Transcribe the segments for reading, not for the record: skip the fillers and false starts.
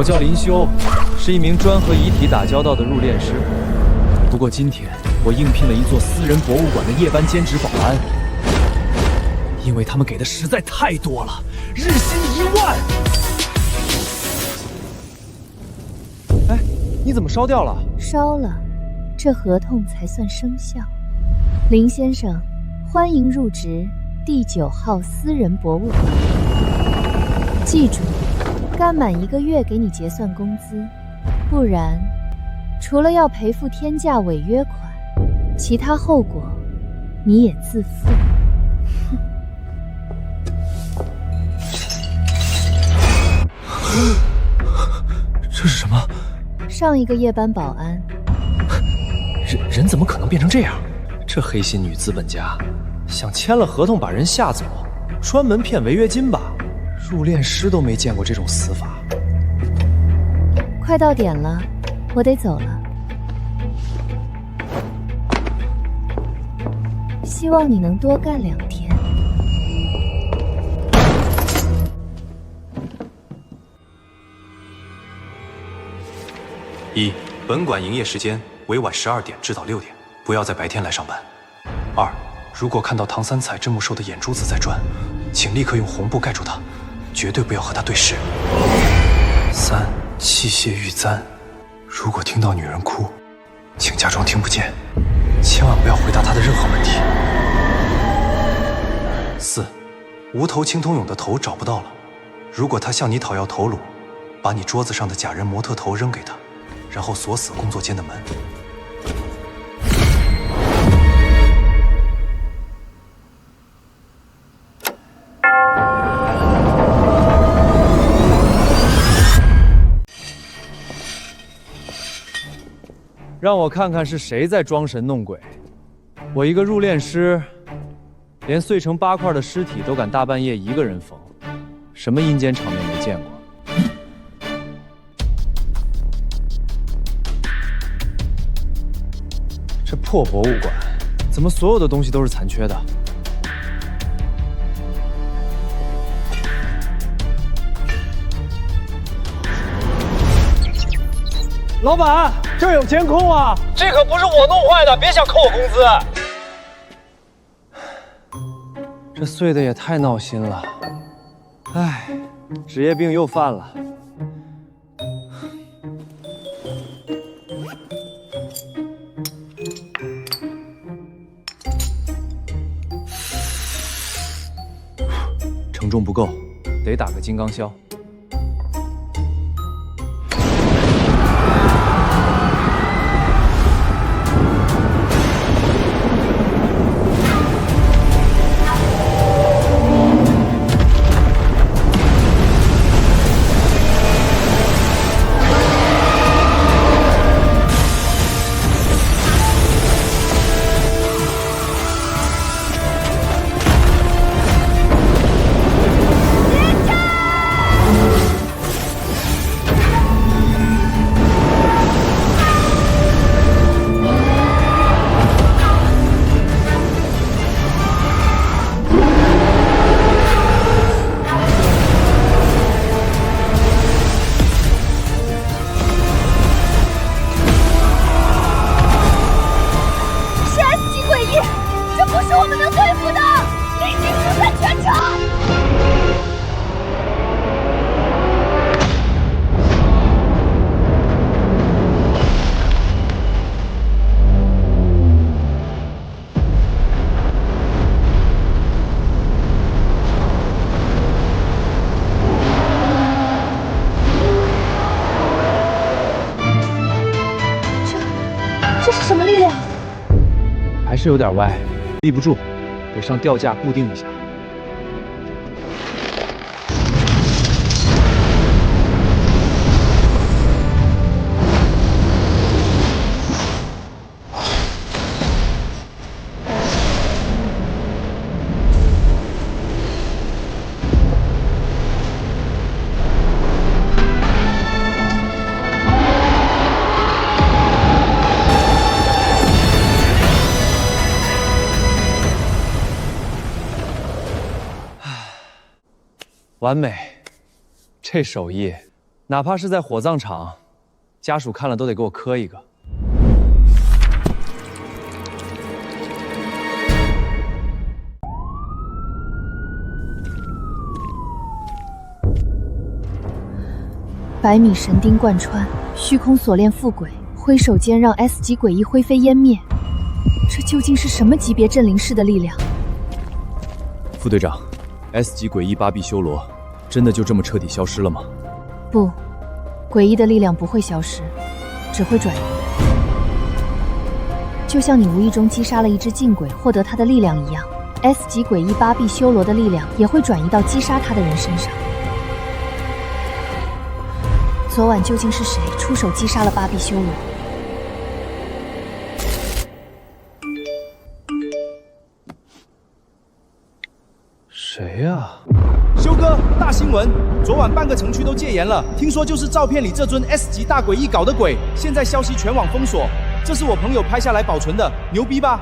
我叫林修，是一名专和遗体打交道的入殓师。不过今天我应聘了一座私人博物馆的夜班兼职保安，因为他们给的实在太多了，日薪1万。哎，你怎么烧掉了？烧了，这合同才算生效。林先生，欢迎入职第9号私人博物馆。记住，干满1个月给你结算工资，不然除了要赔付天价违约款，其他后果你也自负。这是什么？上一个夜班保安。人怎么可能变成这样？这黑心女资本家想签了合同把人吓走，专门骗违约金吧？入殓师都没见过这种死法。快到点了，我得走了。希望你能多干2天。1. 本馆营业时间为晚12点至到6点，不要在白天来上班。2. 如果看到唐三彩这木兽的眼珠子在转，请立刻用红布盖住它，绝对不要和它对视。3. 器械玉簪，如果听到女人哭，请假装听不见，千万不要回答她的任何问题。4. 无头青铜俑的头找不到了，如果他向你讨要头颅，把你桌子上的假人模特头扔给他，然后锁死工作间的门。让我看看是谁在装神弄鬼。我一个入殓师，连碎成8块的尸体都敢大半夜一个人缝，什么阴间场面没见过？这破博物馆，怎么所有的东西都是残缺的？老板，这儿有监控啊！这可不是我弄坏的，别想扣我工资。这碎的也太闹心了，唉，职业病又犯了。承重不够，得打个金刚销。这是什么力量？还是有点歪，立不住，得上吊架固定一下。完美，这手艺哪怕是在火葬场，家属看了都得给我磕一个。百米神钉贯穿，虚空锁链附轨，挥手间让 S 级诡异灰飞烟灭。这究竟是什么级别镇灵式的力量？副队长 ，S 级诡异巴比修罗，真的就这么彻底消失了吗？不，诡异的力量不会消失，只会转移。就像你无意中击杀了一只禁鬼，获得它的力量一样 ，S 级诡异巴比修罗的力量也会转移到击杀他的人身上。昨晚究竟是谁出手击杀了巴比修罗？谁呀？修哥，大新闻！昨晚半个城区都戒严了，听说就是照片里这尊 S 级大诡异搞的鬼。现在消息全网封锁，这是我朋友拍下来保存的，牛逼吧？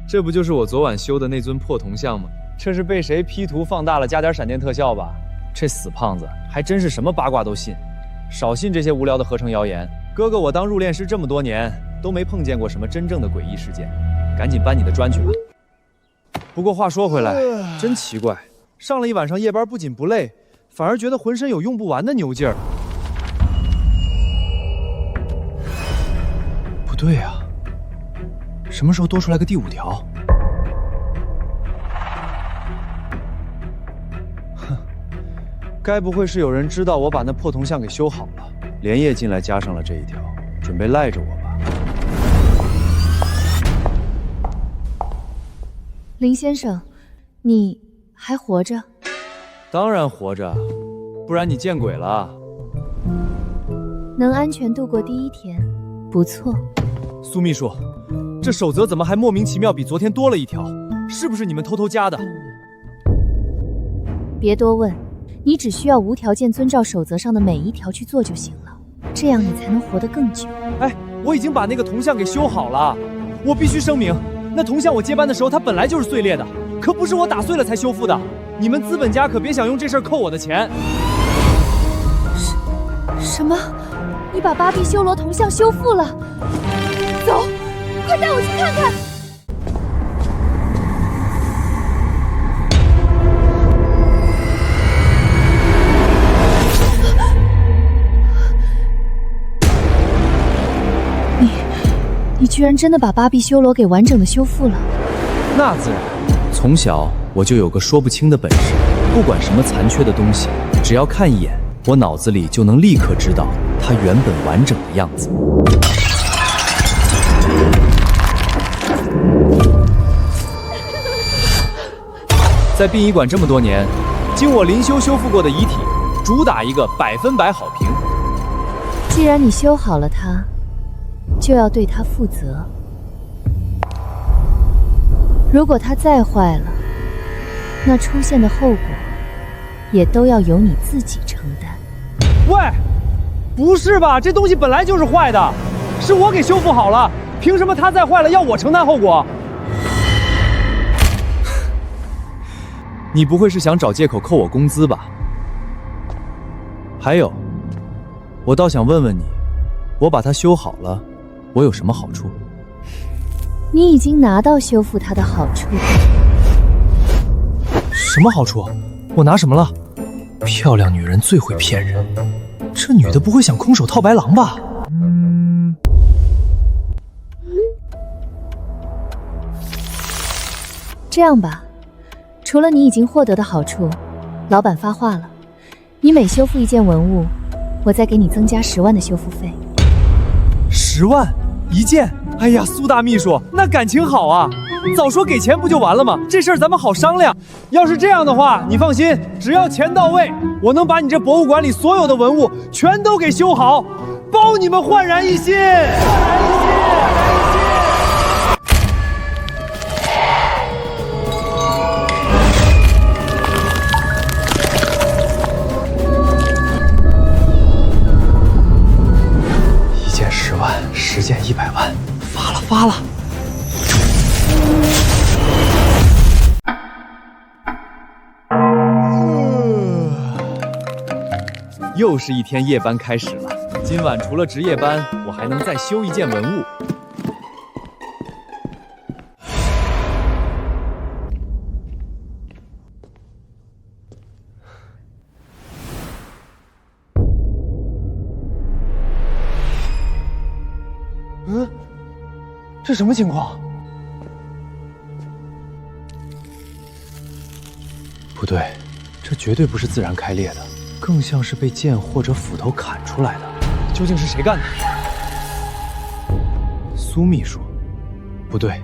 这不就是我昨晚修的那尊破铜像吗？这是被谁 P 图放大了，加点闪电特效吧？这死胖子还真是什么八卦都信，少信这些无聊的合成谣言。哥哥，我当入殓师这么多年，都没碰见过什么真正的诡异事件。赶紧搬你的砖去吧。不过话说回来，真奇怪，上了一晚上夜班不仅不累，反而觉得浑身有用不完的牛劲儿。不对啊，什么时候多出来个第5条？哼，该不会是有人知道我把那破铜像给修好了，连夜进来加上了这一条，准备赖着我吧？林先生，你还活着？当然活着，不然你见鬼了！能安全度过第一天，不错。苏秘书，这守则怎么还莫名其妙比昨天多了一条？是不是你们偷偷加的？别多问，你只需要无条件遵照守则上的每一条去做就行了，这样你才能活得更久。哎，我已经把那个铜像给修好了，我必须声明。那铜像我接班的时候，它本来就是碎裂的，可不是我打碎了才修复的。你们资本家可别想用这事儿扣我的钱。什么？你把巴比修罗铜像修复了？走，快带我去看看。你居然真的把巴比修罗给完整的修复了？那自然，从小我就有个说不清的本事，不管什么残缺的东西，只要看一眼，我脑子里就能立刻知道它原本完整的样子。在殡仪馆这么多年，经我灵修修复过的遗体，主打一个100%好评。既然你修好了它，就要对它负责。如果它再坏了，那出现的后果也都要由你自己承担。喂，不是吧？这东西本来就是坏的，是我给修复好了，凭什么它再坏了要我承担后果？你不会是想找借口扣我工资吧？还有，我倒想问问你，我把它修好了，我有什么好处？你已经拿到修复它的好处了。什么好处？我拿什么了？漂亮女人最会骗人，这女的不会想空手套白狼吧？这样吧，除了你已经获得的好处，老板发话了，你每修复一件文物，我再给你增加10万的修复费。10万一件？哎呀，苏大秘书，那感情好啊！早说给钱不就完了吗？这事儿咱们好商量。要是这样的话，你放心，只要钱到位，我能把你这博物馆里所有的文物全都给修好，包你们焕然一新。一件10万，10件100万，发了。又是一天夜班开始了。今晚除了值夜班，我还能再修一件文物。这什么情况？不对，这绝对不是自然开裂的，更像是被剑或者斧头砍出来的。究竟是谁干的？苏秘书？不对，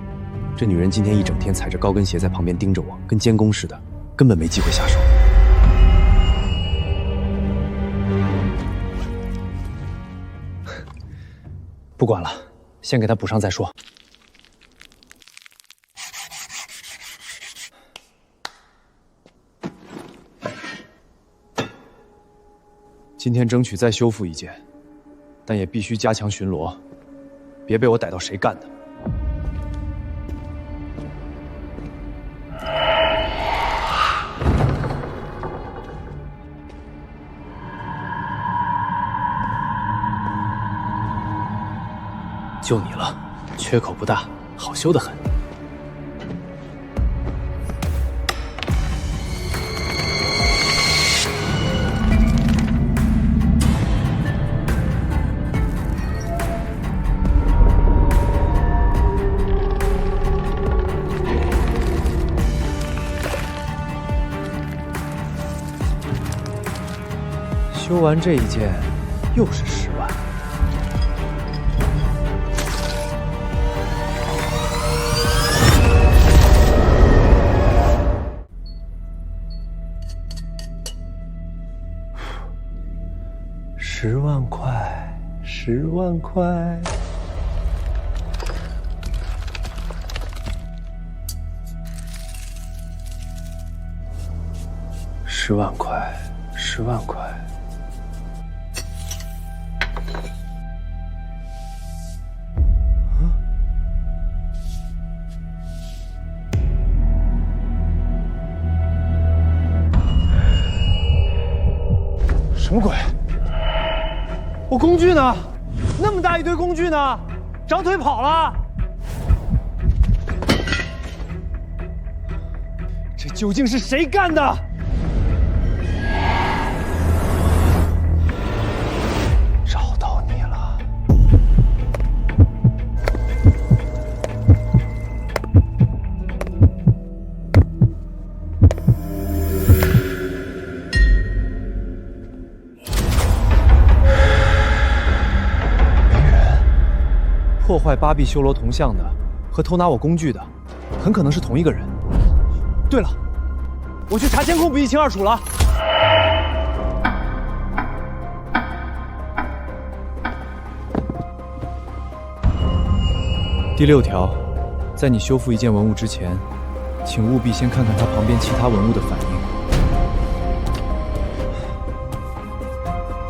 这女人今天一整天踩着高跟鞋在旁边盯着我，跟监工似的，根本没机会下手。不管了，先给她补上再说。今天争取再修复一件，但也必须加强巡逻，别被我逮到谁干的。就你了，缺口不大，好修得很。修完这一件，又是10万。10万块，10万块。10万块，10万块。什么鬼？我工具呢？那么大一堆工具呢？长腿跑了？这究竟是谁干的？找到你了！破坏巴比修罗铜像的和偷拿我工具的，很可能是同一个人。对了，我去查监控，不一清二楚了。第6条，在你修复一件文物之前，请务必先看看它旁边其他文物的反应。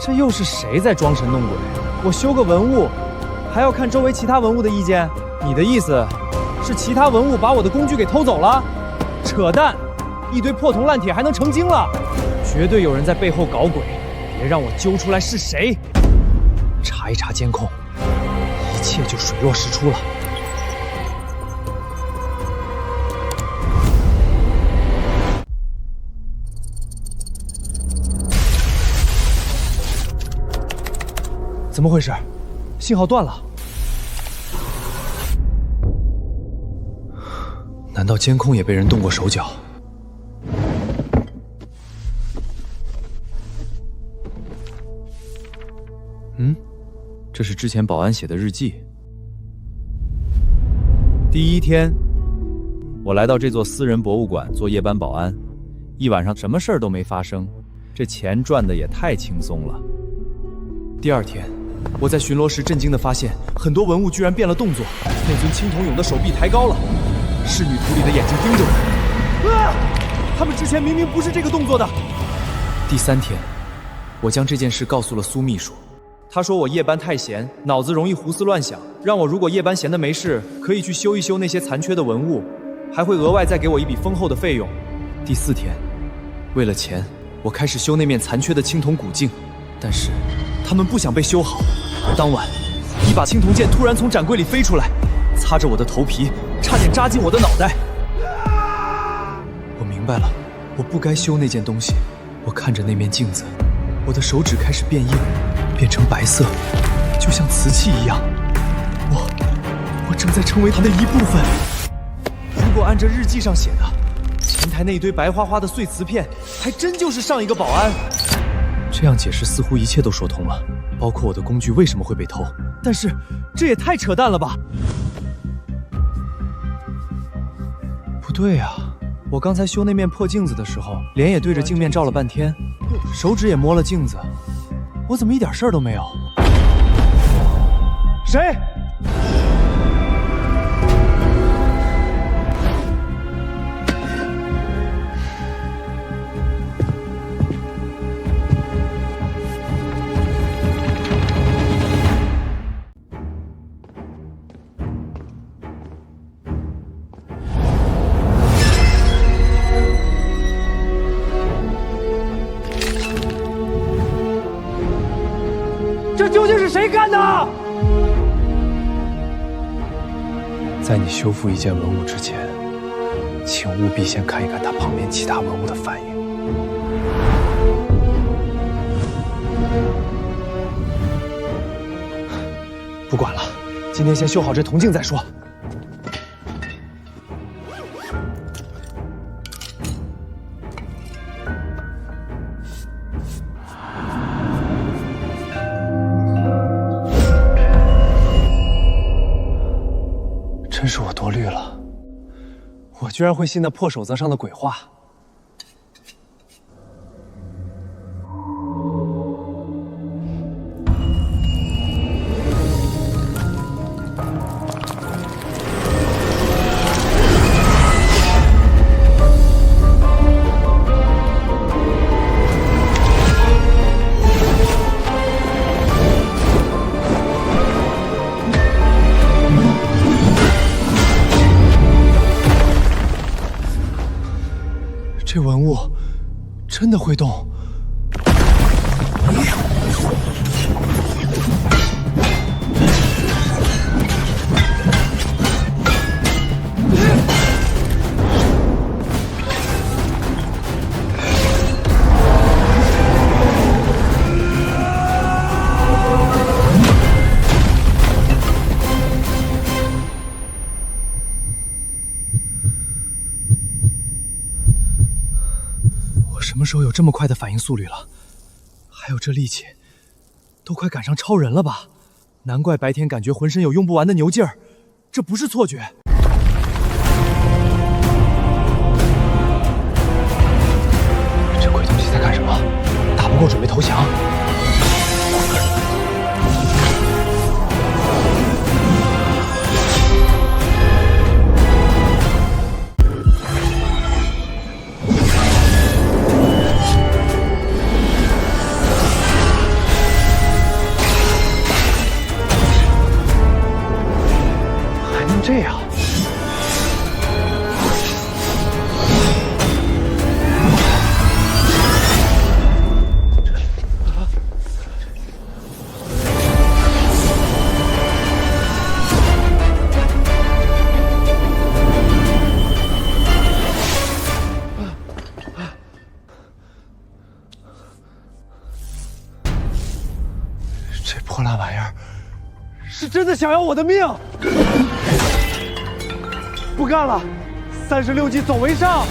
这又是谁在装神弄鬼？我修个文物，还要看周围其他文物的意见？你的意思是其他文物把我的工具给偷走了？扯淡！一堆破铜烂铁还能成精了？绝对有人在背后搞鬼！别让我揪出来是谁！查一查监控，一切就水落石出了。怎么回事？信号断了。难道监控也被人动过手脚？这是之前保安写的日记。第1天，我来到这座私人博物馆做夜班保安，一晚上什么事儿都没发生，这钱赚的也太轻松了。第2天，我在巡逻时震惊地发现，很多文物居然变了动作。那尊青铜俑的手臂抬高了，仕女图里的眼睛盯着我。他们之前明明不是这个动作的。第3天，我将这件事告诉了苏秘书，他说我夜班太闲，脑子容易胡思乱想，让我如果夜班闲得没事，可以去修一修那些残缺的文物，还会额外再给我一笔丰厚的费用。第4天，为了钱，我开始修那面残缺的青铜古镜。但是他们不想被修好。而当晚，一把青铜剑突然从展柜里飞出来，擦着我的头皮，差点扎进我的脑袋。我明白了，我不该修那件东西。我看着那面镜子，我的手指开始变硬，变成白色，就像瓷器一样。我正在成为它的一部分。如果按照日记上写的，前台那一堆白花花的碎瓷片，还真就是上一个保安。这样解释似乎一切都说通了，包括我的工具为什么会被偷。但是这也太扯淡了吧！不对啊，我刚才修那面破镜子的时候，脸也对着镜面照了半天，手指也摸了镜子，我怎么一点事儿都没有？谁？这究竟是谁干的？在你修复一件文物之前，请务必先看一看它旁边其他文物的反应。不管了，今天先修好这铜镜再说。真是我多虑了，我居然会信那破手册上的鬼话。这文物真的会动！什么时候有这么快的反应速率了？还有这力气，都快赶上超人了吧？难怪白天感觉浑身有用不完的牛劲儿，这不是错觉。这鬼东西在干什么？打不过准备投降。这样，这破烂玩意儿是真的想要我的命！不干了，36级走为上。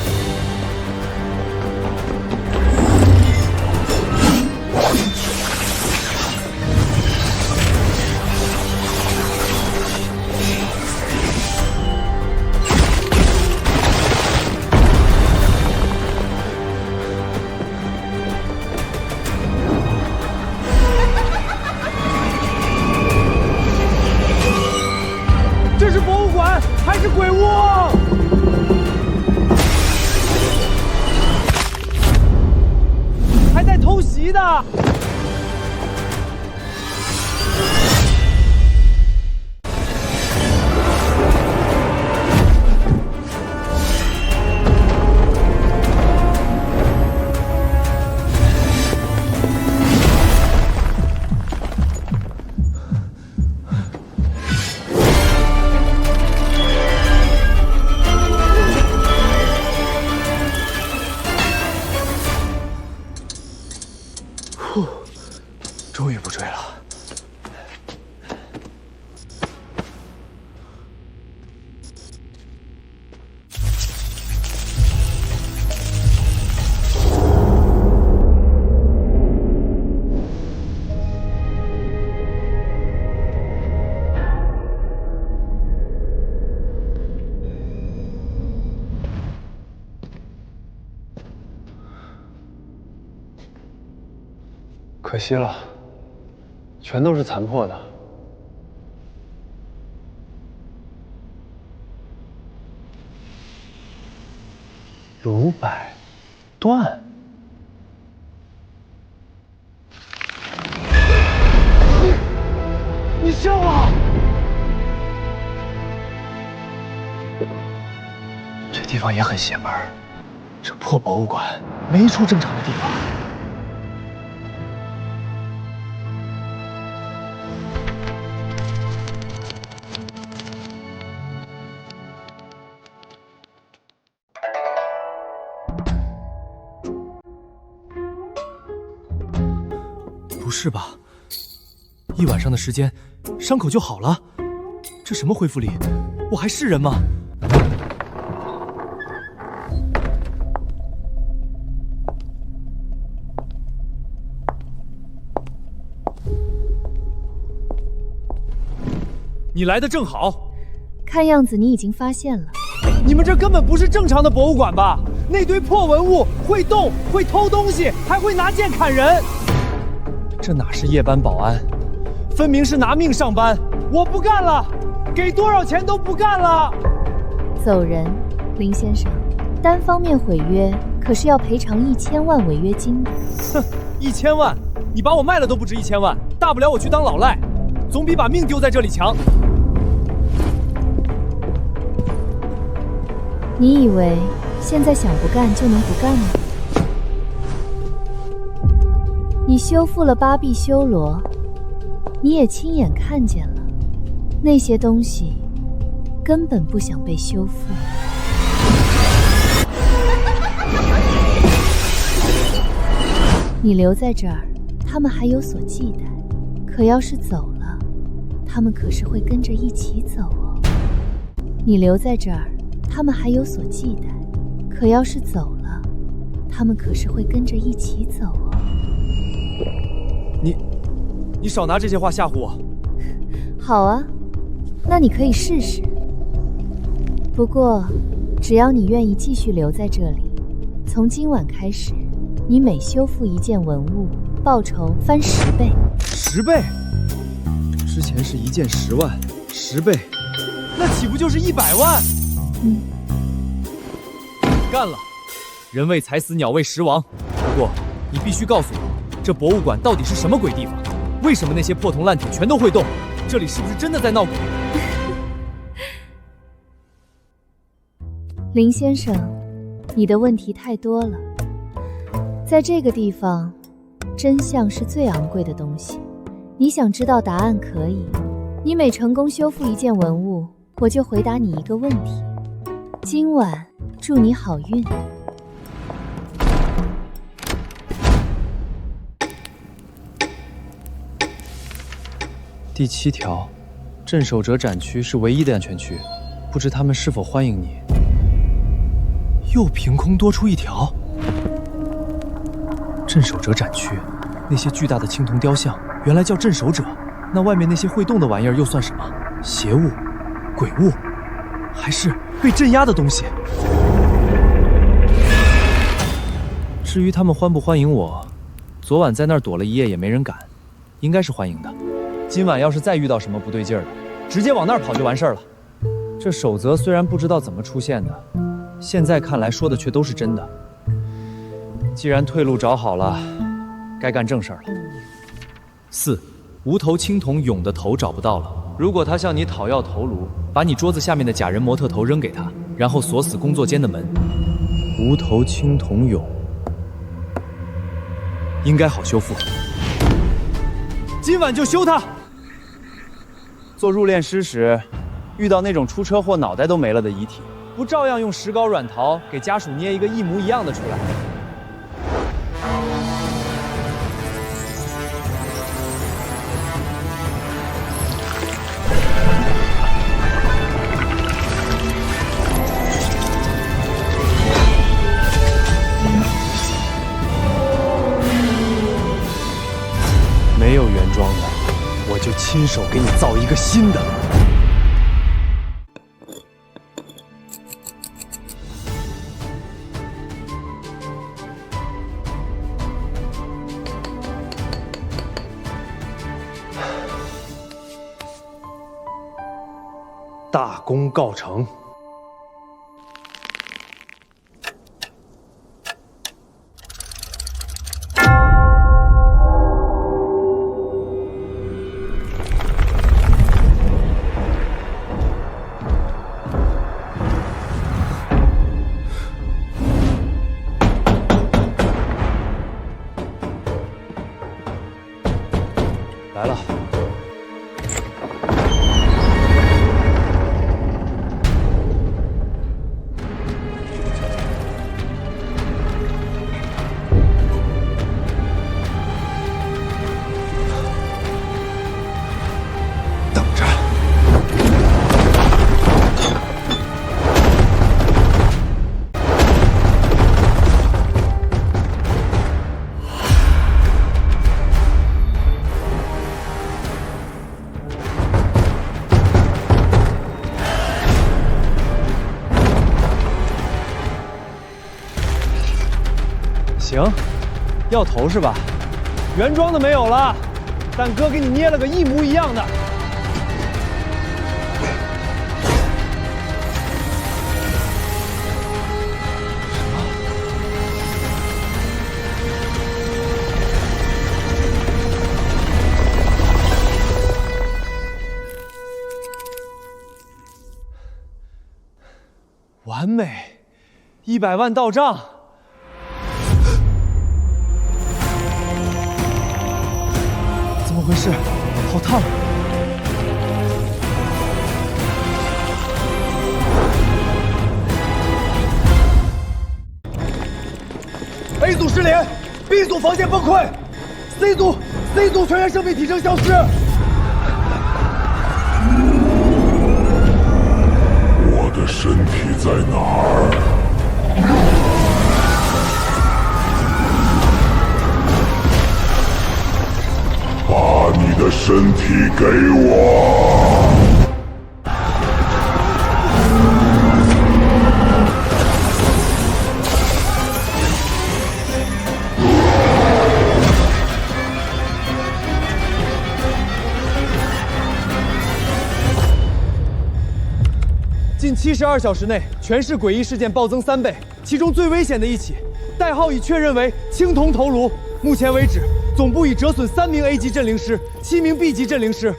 这是博物馆还是鬼屋？还在偷袭的！终于不追了。可惜了，全都是残破的。鲁百段，你笑了？这地方也很邪门，这破博物馆没一处正常的地方。不是吧？一晚上的时间，伤口就好了？这什么恢复力？我还是人吗？你来的正好。看样子你已经发现了。你们这根本不是正常的博物馆吧？那堆破文物会动，会偷东西，还会拿剑砍人。这哪是夜班保安，分明是拿命上班！我不干了，给多少钱都不干了！走人，林先生，单方面毁约可是要赔偿1000万违约金的。哼，1000万，你把我卖了都不值1000万，大不了我去当老赖，总比把命丢在这里强。你以为现在想不干就能不干吗？你修复了巴比修罗，你也亲眼看见了，那些东西根本不想被修复。你留在这儿，他们还有所忌惮，可要是走了，他们可是会跟着一起走哦。你留在这儿，他们还有所忌惮，可要是走了，他们可是会跟着一起走哦。你少拿这些话吓唬我。好啊，那你可以试试。不过，只要你愿意继续留在这里，从今晚开始，你每修复一件文物，报酬翻10倍。10倍？之前是1件10万，10倍，那岂不就是100万？干了！人为财死，鸟为食亡。不过，你必须告诉我，这博物馆到底是什么鬼地方？为什么那些破铜烂铁全都会动？这里是不是真的在闹鬼？林先生，你的问题太多了。在这个地方，真相是最昂贵的东西。你想知道答案可以，你每成功修复一件文物，我就回答你一个问题。今晚祝你好运。第7条，镇守者展区是唯一的安全区，不知他们是否欢迎你？又凭空多出一条。镇守者展区，那些巨大的青铜雕像原来叫镇守者，那外面那些会动的玩意儿又算什么？邪物、鬼物，还是被镇压的东西？至于他们欢不欢迎我，昨晚在那儿躲了一夜也没人敢，应该是欢迎的。今晚要是再遇到什么不对劲儿的，直接往那儿跑就完事儿了。这守则虽然不知道怎么出现的，现在看来说的却都是真的。既然退路找好了，该干正事儿了。4. 无头青铜俑的头找不到了。如果他向你讨要头颅，把你桌子下面的假人模特头扔给他，然后锁死工作间的门。无头青铜俑应该好修复。今晚就修它。做入殓师时，遇到那种出车祸脑袋都没了的遗体，不照样用石膏软陶给家属捏一个一模一样的出来？没有原装的，我就亲手给你造一个新的。大功告成。来了。等着。行，要头是吧？原装的没有了，但哥给你捏了个一模一样的。完美，100万到账。怎么回事？好烫！A 组失联 ，B 组防线崩溃 ，C 组全员生命体征消失。我的身体在哪儿？把你的身体给我！近72小时内，全市诡异事件暴增3倍，其中最危险的一起，代号已确认为青铜头颅。目前为止，总部已折损3名 A 级镇灵师，7名 B 级镇灵师。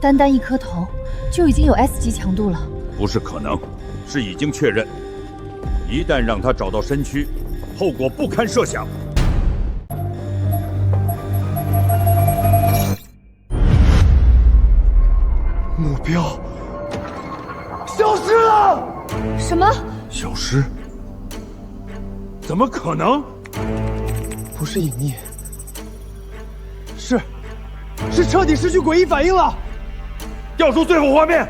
单单一颗头，就已经有 S 级强度了。不是可能，是已经确认。一旦让他找到身躯，后果不堪设想。目标消失了！什么？消失？怎么可能？不是隐匿，是彻底失去诡异反应了。调出最后画面。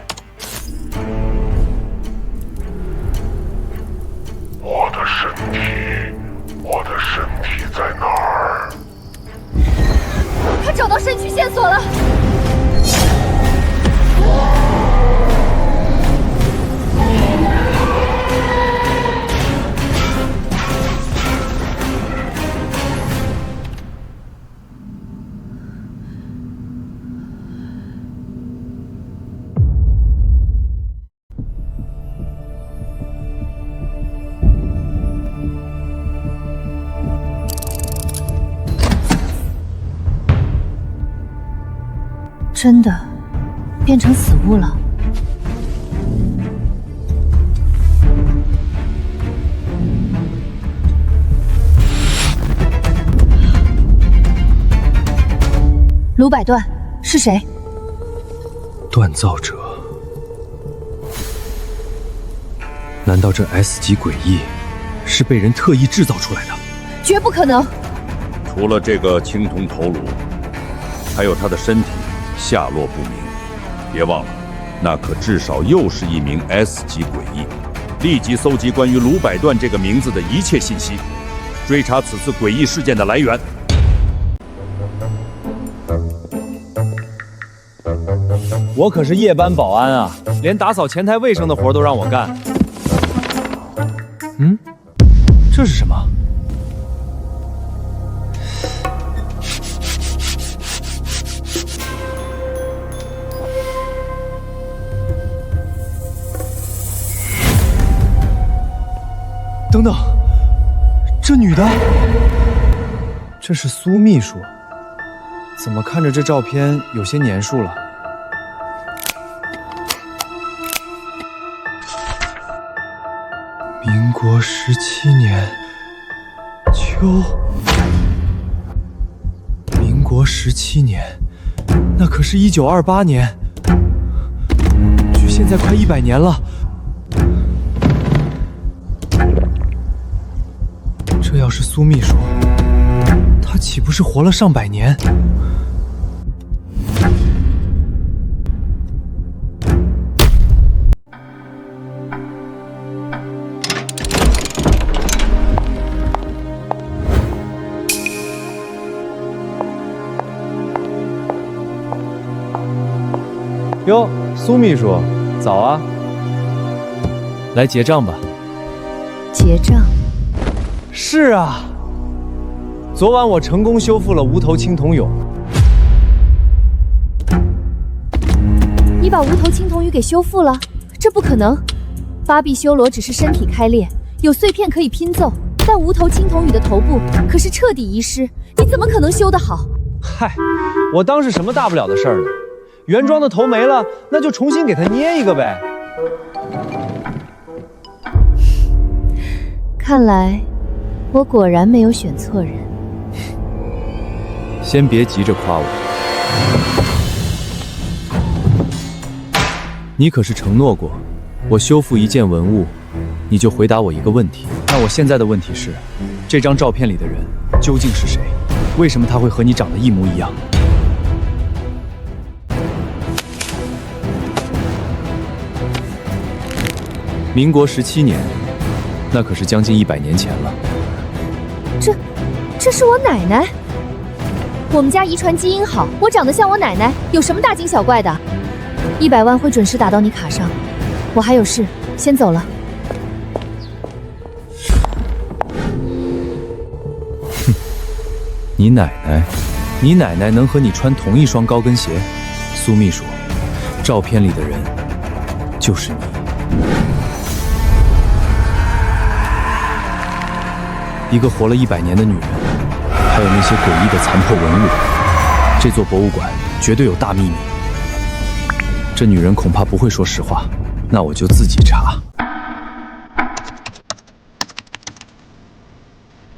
我的身体在哪儿？他找到身躯线索了。真的变成死物了。卢百段是谁？锻造者？难道这 S 级诡异是被人特意制造出来的？绝不可能！除了这个青铜头颅，还有他的身体下落不明。别忘了，那可至少又是一名 S 级诡异。立即搜集关于卢百段这个名字的一切信息，追查此次诡异事件的来源。我可是夜班保安啊，连打扫前台卫生的活都让我干。嗯，这是什么？等等，这女的，这是苏秘书。怎么看着这照片有些年数了？民国17年秋，民国17年，那可是1928年，距现在快100年了。这要是苏秘书，他岂不是活了上百年？哟，苏秘书，早啊！来结账吧。结账？是啊，昨晚我成功修复了无头青铜俑。你把无头青铜俑给修复了？这不可能！巴比修罗只是身体开裂，有碎片可以拼凑，但无头青铜俑的头部可是彻底遗失，你怎么可能修得好？嗨，我当是什么大不了的事儿呢？原装的头没了，那就重新给它捏一个呗。看来我果然没有选错人。先别急着夸我，你可是承诺过，我修复一件文物，你就回答我一个问题。那我现在的问题是，这张照片里的人究竟是谁？为什么他会和你长得一模一样？民国17年，那可是将近100年前了。这是我奶奶。我们家遗传基因好，我长得像我奶奶，有什么大惊小怪的？100万会准时打到你卡上。我还有事，先走了。哼，你奶奶能和你穿同一双高跟鞋？苏秘书，照片里的人就是你。一个活了100年的女人，还有那些诡异的残破文物，这座博物馆绝对有大秘密。这女人恐怕不会说实话，那我就自己查。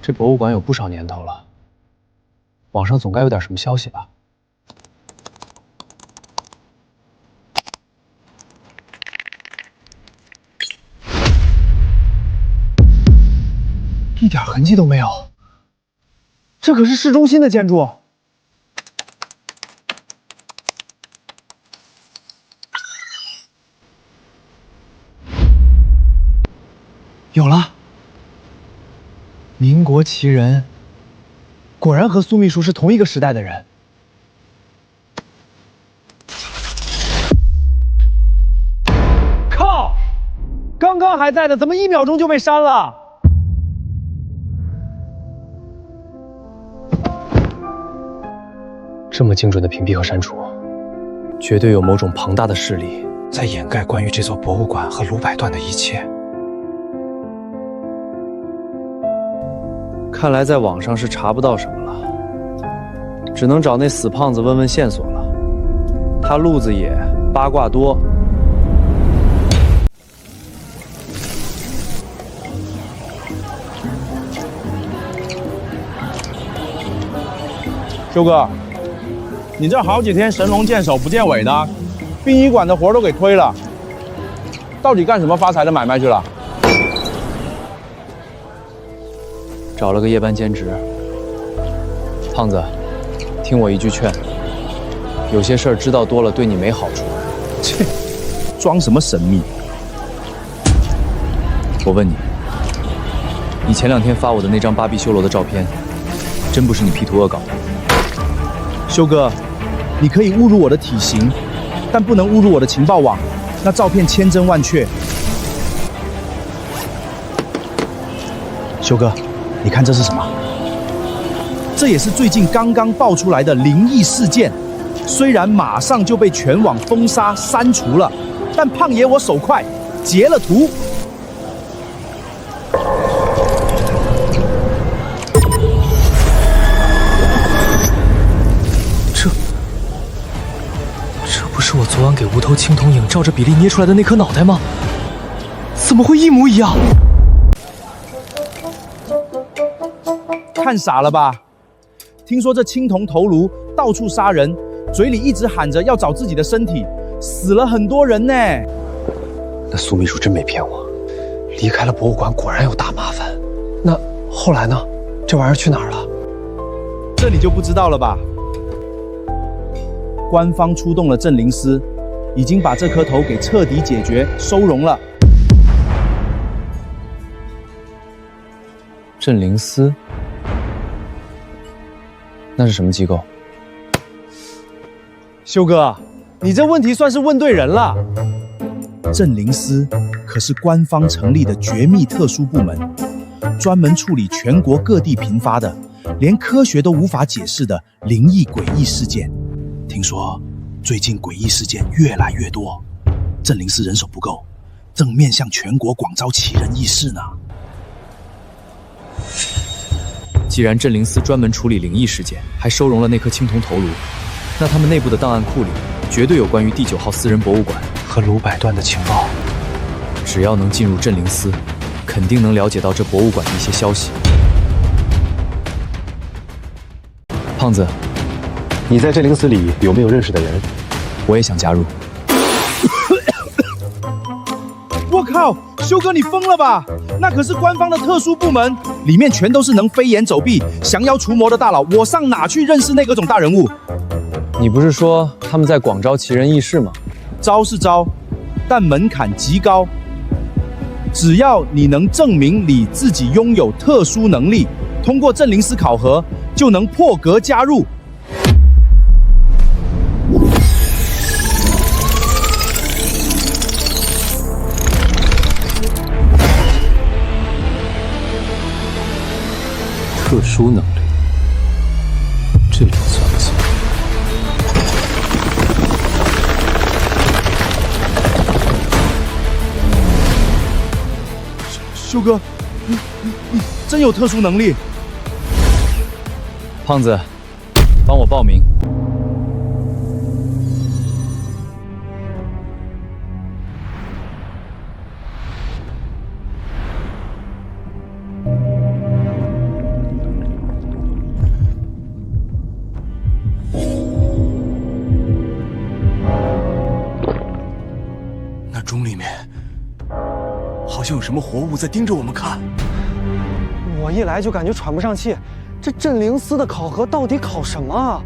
这博物馆有不少年头了，网上总该有点什么消息吧？一点痕迹都没有，这可是市中心的建筑。有了，民国奇人，果然和苏秘书是同一个时代的人。靠！刚刚还在的，怎么1秒钟就被删了？这么精准的屏蔽和删除，绝对有某种庞大的势力在掩盖关于这座博物馆和鲁柏段的一切。看来在网上是查不到什么了，只能找那死胖子问问线索了。他路子野，八卦多。修哥，你这好几天神龙见首不见尾的，殡仪馆的活都给推了，到底干什么发财的买卖去了？找了个夜班兼职。胖子，听我一句劝，有些事儿知道多了对你没好处。切，装什么神秘？我问你，你前2天发我的那张巴比修罗的照片，真不是你 P 图恶搞的？修哥，你可以侮辱我的体型，但不能误入我的情报网。那照片千真万确。修哥，你看这是什么？这也是最近刚刚爆出来的灵异事件。虽然马上就被全网封杀删除了，但胖爷我手快，截了图。这不是我昨晚给无头青铜影照着比例捏出来的那颗脑袋吗？怎么会一模一样？看傻了吧？听说这青铜头颅到处杀人，嘴里一直喊着要找自己的身体，死了很多人呢。那苏秘书真没骗我，离开了博物馆果然有大麻烦。那后来呢？这玩意儿去哪儿了？这你就不知道了吧？官方出动了镇灵司，已经把这颗头给彻底解决收容了。镇灵司？那是什么机构？修哥，你这问题算是问对人了。镇灵司可是官方成立的绝密特殊部门，专门处理全国各地频发的，连科学都无法解释的灵异诡异事件。听说最近诡异事件越来越多，镇灵司人手不够，正面向全国广招奇人异事呢。既然镇灵司专门处理灵异事件，还收容了那颗青铜头颅，那他们内部的档案库里绝对有关于第9号私人博物馆和卢百段的情报。只要能进入镇灵司，肯定能了解到这博物馆的一些消息。胖子，你在镇灵司里有没有认识的人？我也想加入。我靠，修哥你疯了吧？那可是官方的特殊部门，里面全都是能飞檐走壁、降妖除魔的大佬，我上哪去认识那个种大人物？你不是说他们在广招奇人异事吗？招是招，但门槛极高。只要你能证明你自己拥有特殊能力，通过镇灵司考核，就能破格加入。特殊能力，这种算不算？修哥，你真有特殊能力？胖子，帮我报名。那钟里面好像有什么活物在盯着我们看。我一来就感觉喘不上气，这镇灵司的考核到底考什么啊？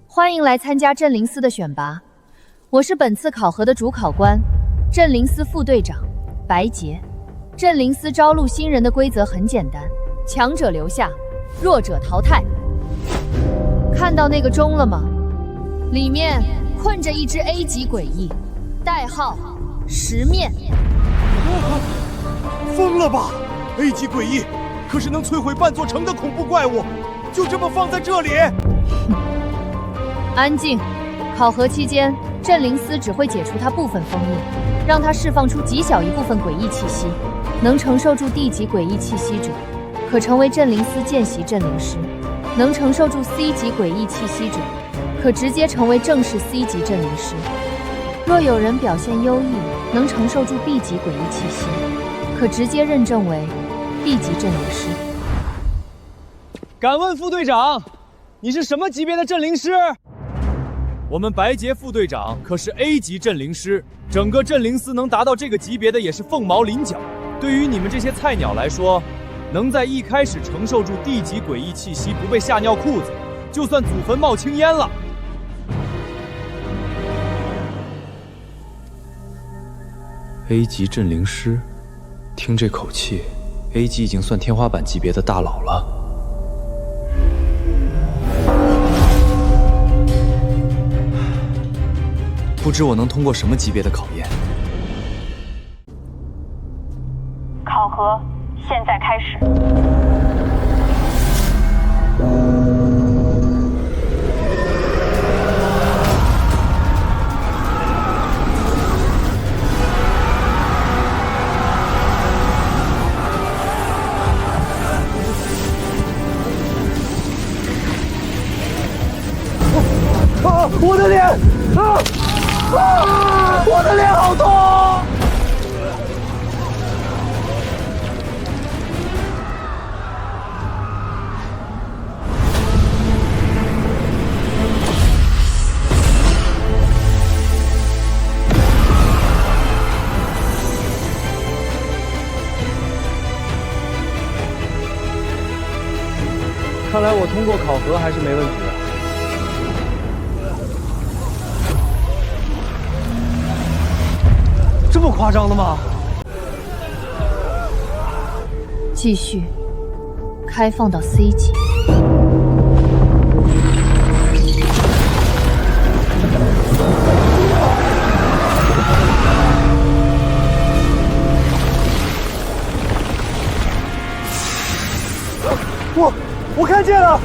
欢迎来参加镇灵司的选拔，我是本次考核的主考官，镇灵司副队长白洁。镇灵司招录新人的规则很简单，强者留下，弱者淘汰。看到那个钟了吗？里面困着一只 A 级诡异，代号十面。疯了吧 ！A 级诡异，可是能摧毁半座城的恐怖怪物，就这么放在这里？安静！考核期间，镇灵司只会解除它部分封印，让它释放出极小一部分诡异气息。能承受住 D 级诡异气息者，可成为镇灵司见习镇灵师；能承受住 C 级诡异气息者，可直接成为正式 C 级镇灵师。若有人表现优异，能承受住 B 级诡异气息，可直接认证为 B 级镇灵师。敢问副队长，你是什么级别的镇灵师？我们白洁副队长可是 A 级镇灵师，整个镇灵司能达到这个级别的也是凤毛麟角。对于你们这些菜鸟来说，能在一开始承受住 D 级诡异气息不被吓尿裤子，就算祖坟冒青烟了。A 级镇灵师，听这口气 ，A 级已经算天花板级别的大佬了。不知我能通过什么级别的考验。考核现在开始。我的脸！我的脸好痛！看来我通过考核还是没问题的。这么夸张的吗？继续开放到 C 级。我看见了，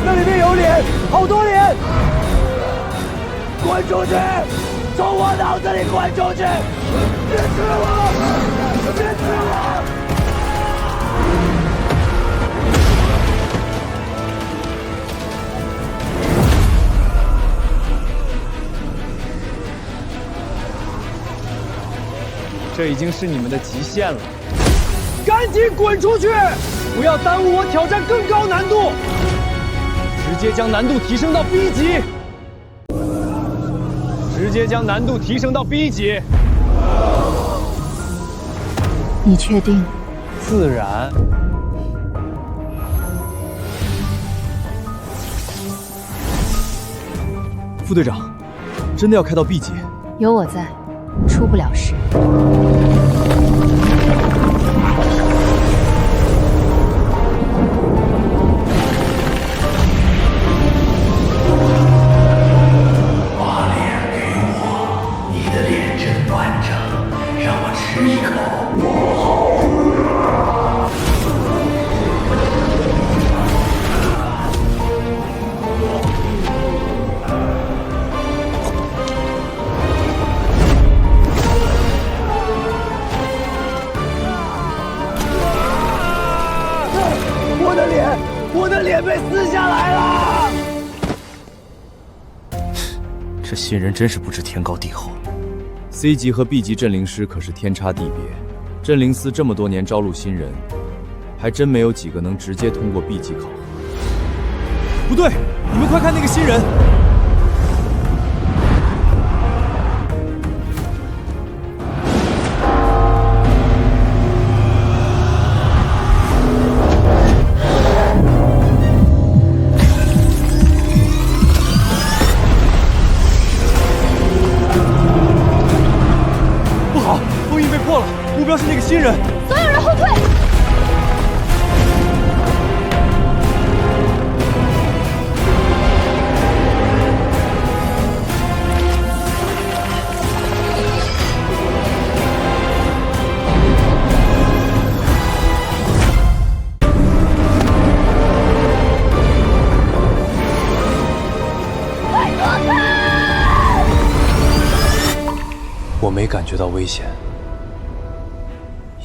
那里面有脸，好多脸！滚出去！从我脑子里滚出去！别吃我！别吃我！这已经是你们的极限了，赶紧滚出去！不要耽误我挑战更高难度，直接将难度提升到 B 级。直接将难度提升到 B 级。你确定？自然。副队长，真的要开到 B 级？有我在，出不了事。我的脸被撕下来了！这新人真是不知天高地厚。C 级和 B 级镇灵师可是天差地别，镇灵司这么多年招录新人，还真没有几个能直接通过 B 级考核。不对，你们快看那个新人！目标是那个新人，所有人后退！快躲开！我没感觉到危险。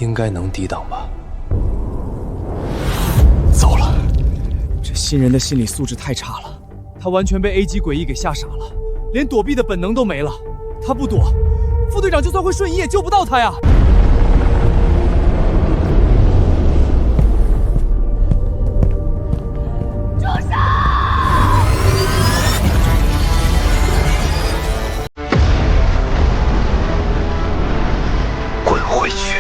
应该能抵挡吧。糟了，这新人的心理素质太差了，他完全被 A 级诡异给吓傻了，连躲避的本能都没了。他不躲，副队长就算会瞬移也救不到他呀。滚回去！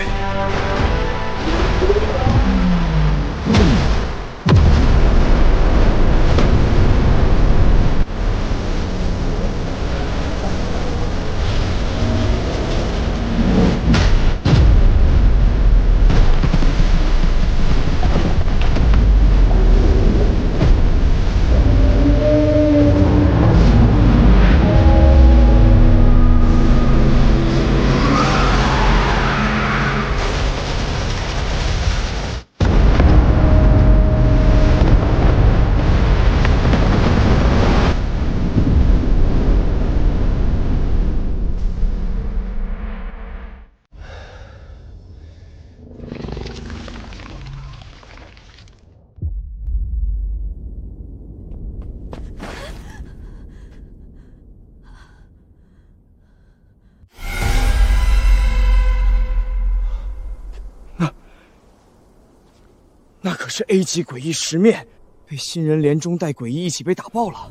那可是 A 级诡异10面，被新人连中带诡异一起被打爆了，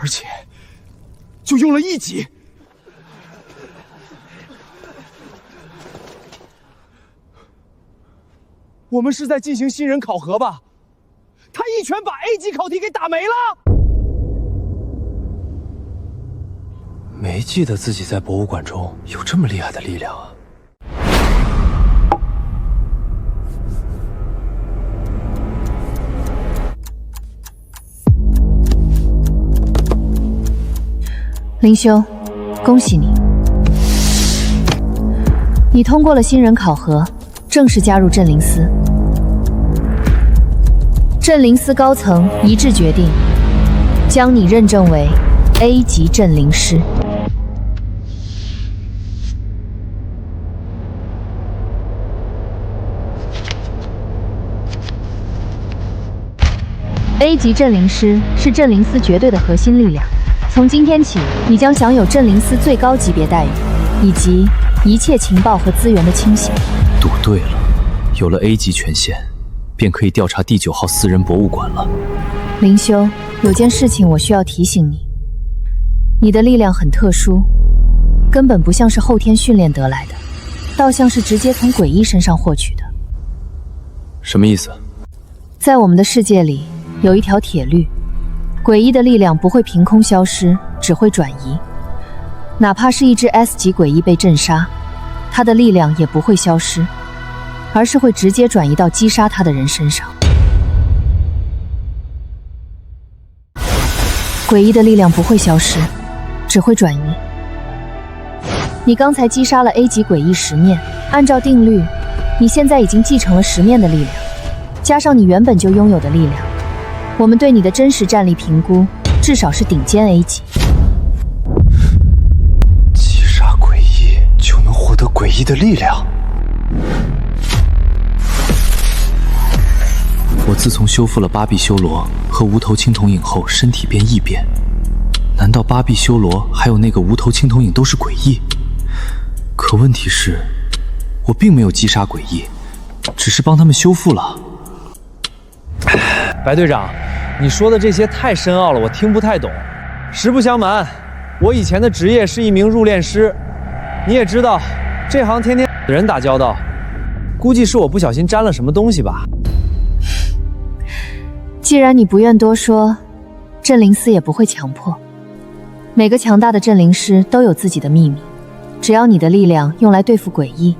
而且就用了1级。我们是在进行新人考核吧？他一拳把 A 级考题给打没了。没记得自己在博物馆中有这么厉害的力量啊！灵修，恭喜你，你通过了新人考核，正式加入镇灵司。镇灵司高层一致决定，将你认证为 A 级镇灵师。A 级镇灵师是镇灵司绝对的核心力量。从今天起，你将享有镇灵司最高级别待遇，以及一切情报和资源的清醒。赌对了，有了 A 级权限，便可以调查第9号私人博物馆了。灵修，有件事情我需要提醒你，你的力量很特殊，根本不像是后天训练得来的，倒像是直接从诡异身上获取的。什么意思？在我们的世界里，有一条铁律。诡异的力量不会凭空消失，只会转移。哪怕是一只 S 级诡异被镇杀，它的力量也不会消失，而是会直接转移到击杀它的人身上。诡异的力量不会消失，只会转移。你刚才击杀了 A 级诡异10面，按照定律，你现在已经继承了10面的力量，加上你原本就拥有的力量。我们对你的真实战力评估，至少是顶尖 A 级。击杀诡异就能获得诡异的力量。我自从修复了巴比修罗和无头青铜影后，身体便异变。难道巴比修罗还有那个无头青铜影都是诡异？可问题是，我并没有击杀诡异，只是帮他们修复了。白队长，你说的这些太深奥了，我听不太懂。实不相瞒，我以前的职业是一名入殓师。你也知道，这行天天与人打交道，估计是我不小心沾了什么东西吧。既然你不愿多说，镇灵司也不会强迫。每个强大的镇灵师都有自己的秘密，只要你的力量用来对付诡异，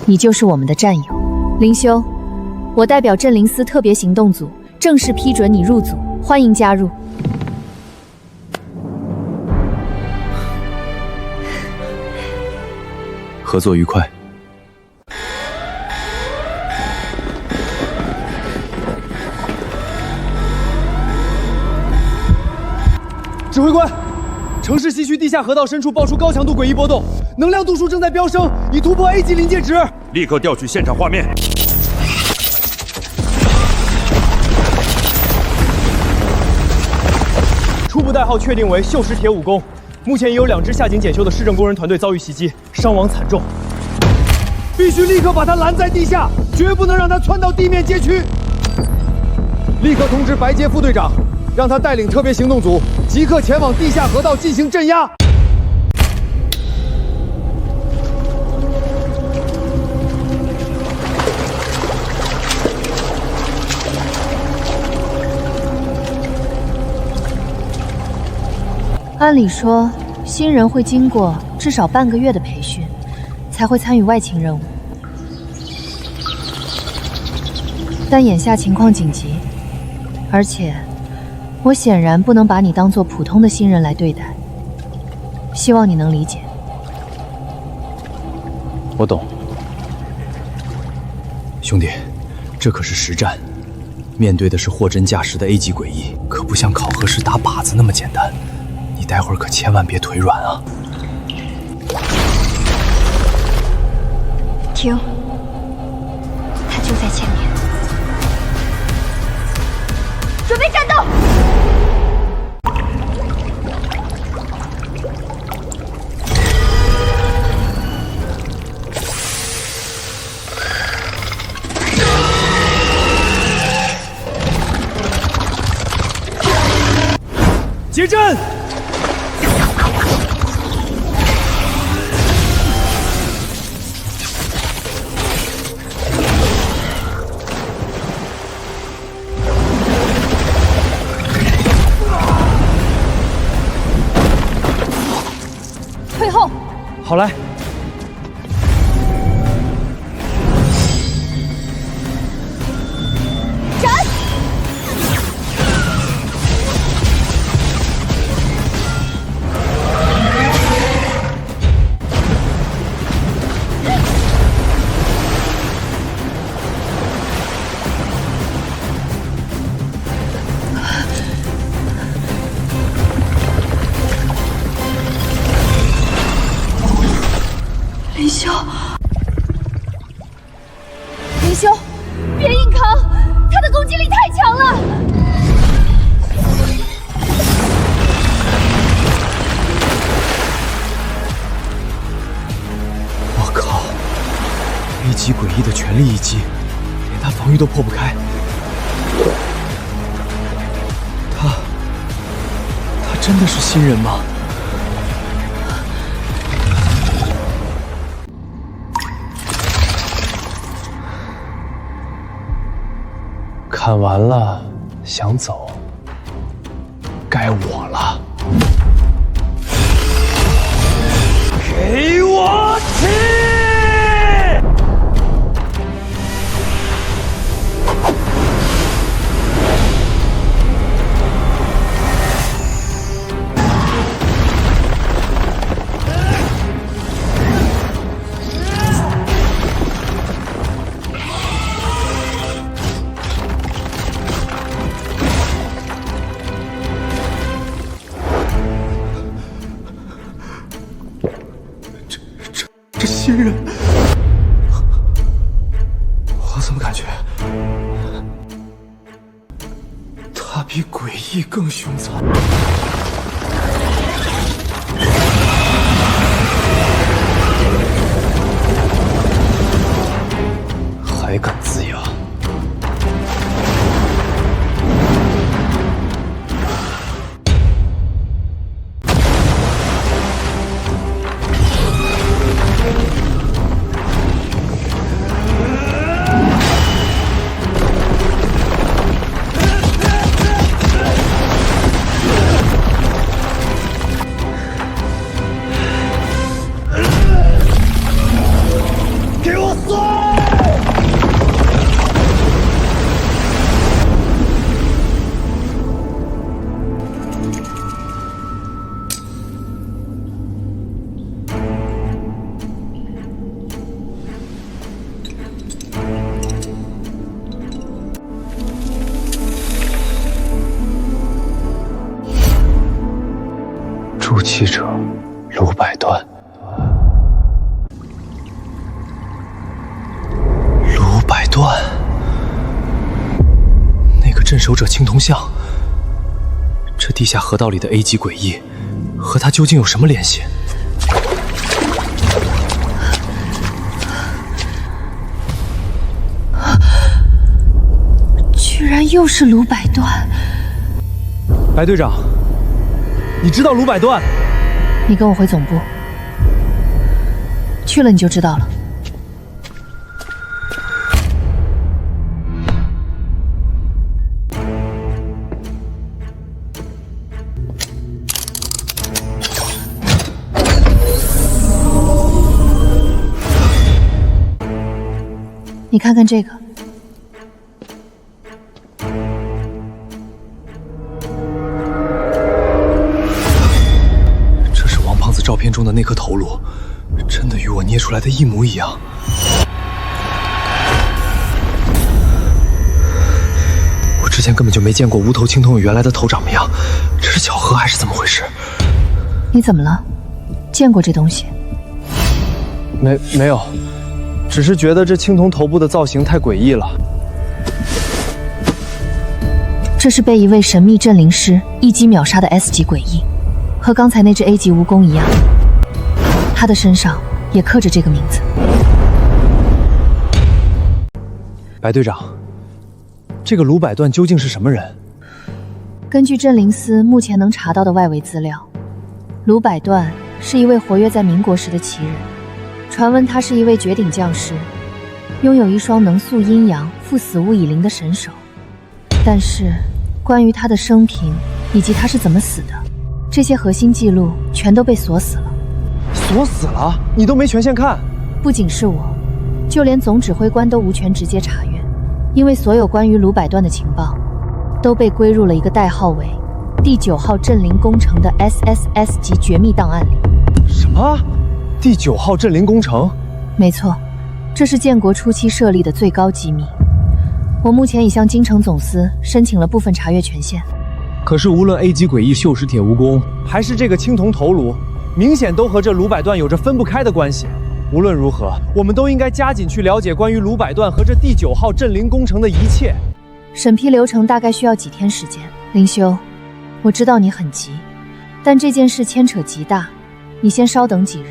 你就是我们的战友。灵修，我代表镇灵司特别行动组正式批准你入组，欢迎加入。合作愉快。指挥官，城市西区地下河道深处爆出高强度诡异波动，能量度数正在飙升，已突破 A 级临界值。立刻调取现场画面。初步代号确定为锈蚀铁武功，目前已有2支下井检修的市政工人团队遭遇袭击，伤亡惨重。必须立刻把他拦在地下，绝不能让他窜到地面街区。立刻通知白街副队长，让他带领特别行动组即刻前往地下河道进行镇压。按理说，新人会经过至少半个月的培训，才会参与外勤任务。但眼下情况紧急，而且我显然不能把你当作普通的新人来对待，希望你能理解。我懂，兄弟，这可是实战，面对的是货真价实的 A 级诡异，可不像考核时打靶子那么简单。你待会儿可千万别腿软啊！停，他就在前面，准备战斗！结阵！退后！好来。林修，林修，别硬扛，他的攻击力太强了。我靠 ！A 级诡异的全力一击，连他防御都破不开。他真的是新人吗？看完了，想走，该我了。给我起！这新人，我怎么感觉他比诡异更凶残？还敢呲牙！筑气者卢百端，卢百端，那个镇守者青铜像，这地下河道里的 A 级诡异，和他究竟有什么联系？居然又是卢百端！白队长。你知道卢百端？你跟我回总部，去了你就知道了。你看看这个。照片中的那颗头颅，真的与我捏出来的一模一样。我之前根本就没见过无头青铜有原来的头长么样，这是巧合还是怎么回事？你怎么了？见过这东西？没有，只是觉得这青铜头部的造型太诡异了。这是被一位神秘镇灵师一击秒杀的 S 级诡异。和刚才那只 A 级蜈蚣一样，他的身上也刻着这个名字。白队长，这个卢百端究竟是什么人？根据镇灵司目前能查到的外围资料，卢百段是一位活跃在民国时的奇人，传闻他是一位绝顶将士，拥有一双能塑阴阳、复死无以灵的神手。但是，关于他的生平以及他是怎么死的，这些核心记录全都被锁死了。锁死了？你都没权限看？不仅是我，就连总指挥官都无权直接查阅，因为所有关于卢百段的情报都被归入了一个代号为第9号镇灵工程的 SSS 级绝密档案里。什么？第9号镇灵工程？没错，这是建国初期设立的最高机密。我目前已向京城总司申请了部分查阅权限。可是无论 A 级诡异锈蚀铁蜈蚣，还是这个青铜头颅，明显都和这卢百段有着分不开的关系。无论如何，我们都应该加紧去了解关于卢百段和这第9号镇灵工程的一切。审批流程大概需要几天时间。灵修，我知道你很急，但这件事牵扯极大，你先稍等几日，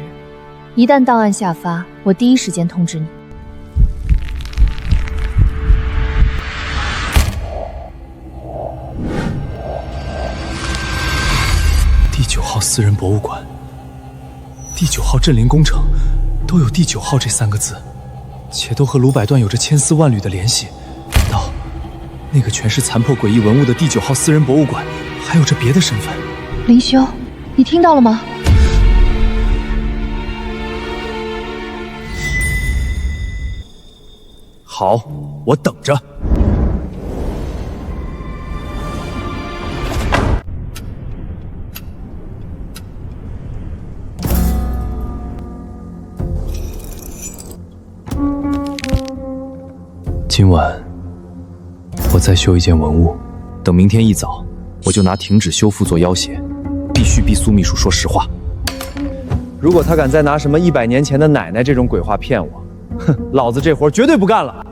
一旦档案下发，我第一时间通知你。第9号私人博物馆，第9号镇灵工程，都有第9号这3个字，且都和卢百段有着千丝万缕的联系。难道那个全是残破诡异文物的第9号私人博物馆还有着别的身份？灵修，你听到了吗？好，我等着。今晚我再修一件文物，等明天一早，我就拿停止修复做要挟，必须逼苏秘书说实话。如果他敢再拿什么100年前的奶奶这种鬼话骗我，哼，老子这活绝对不干了。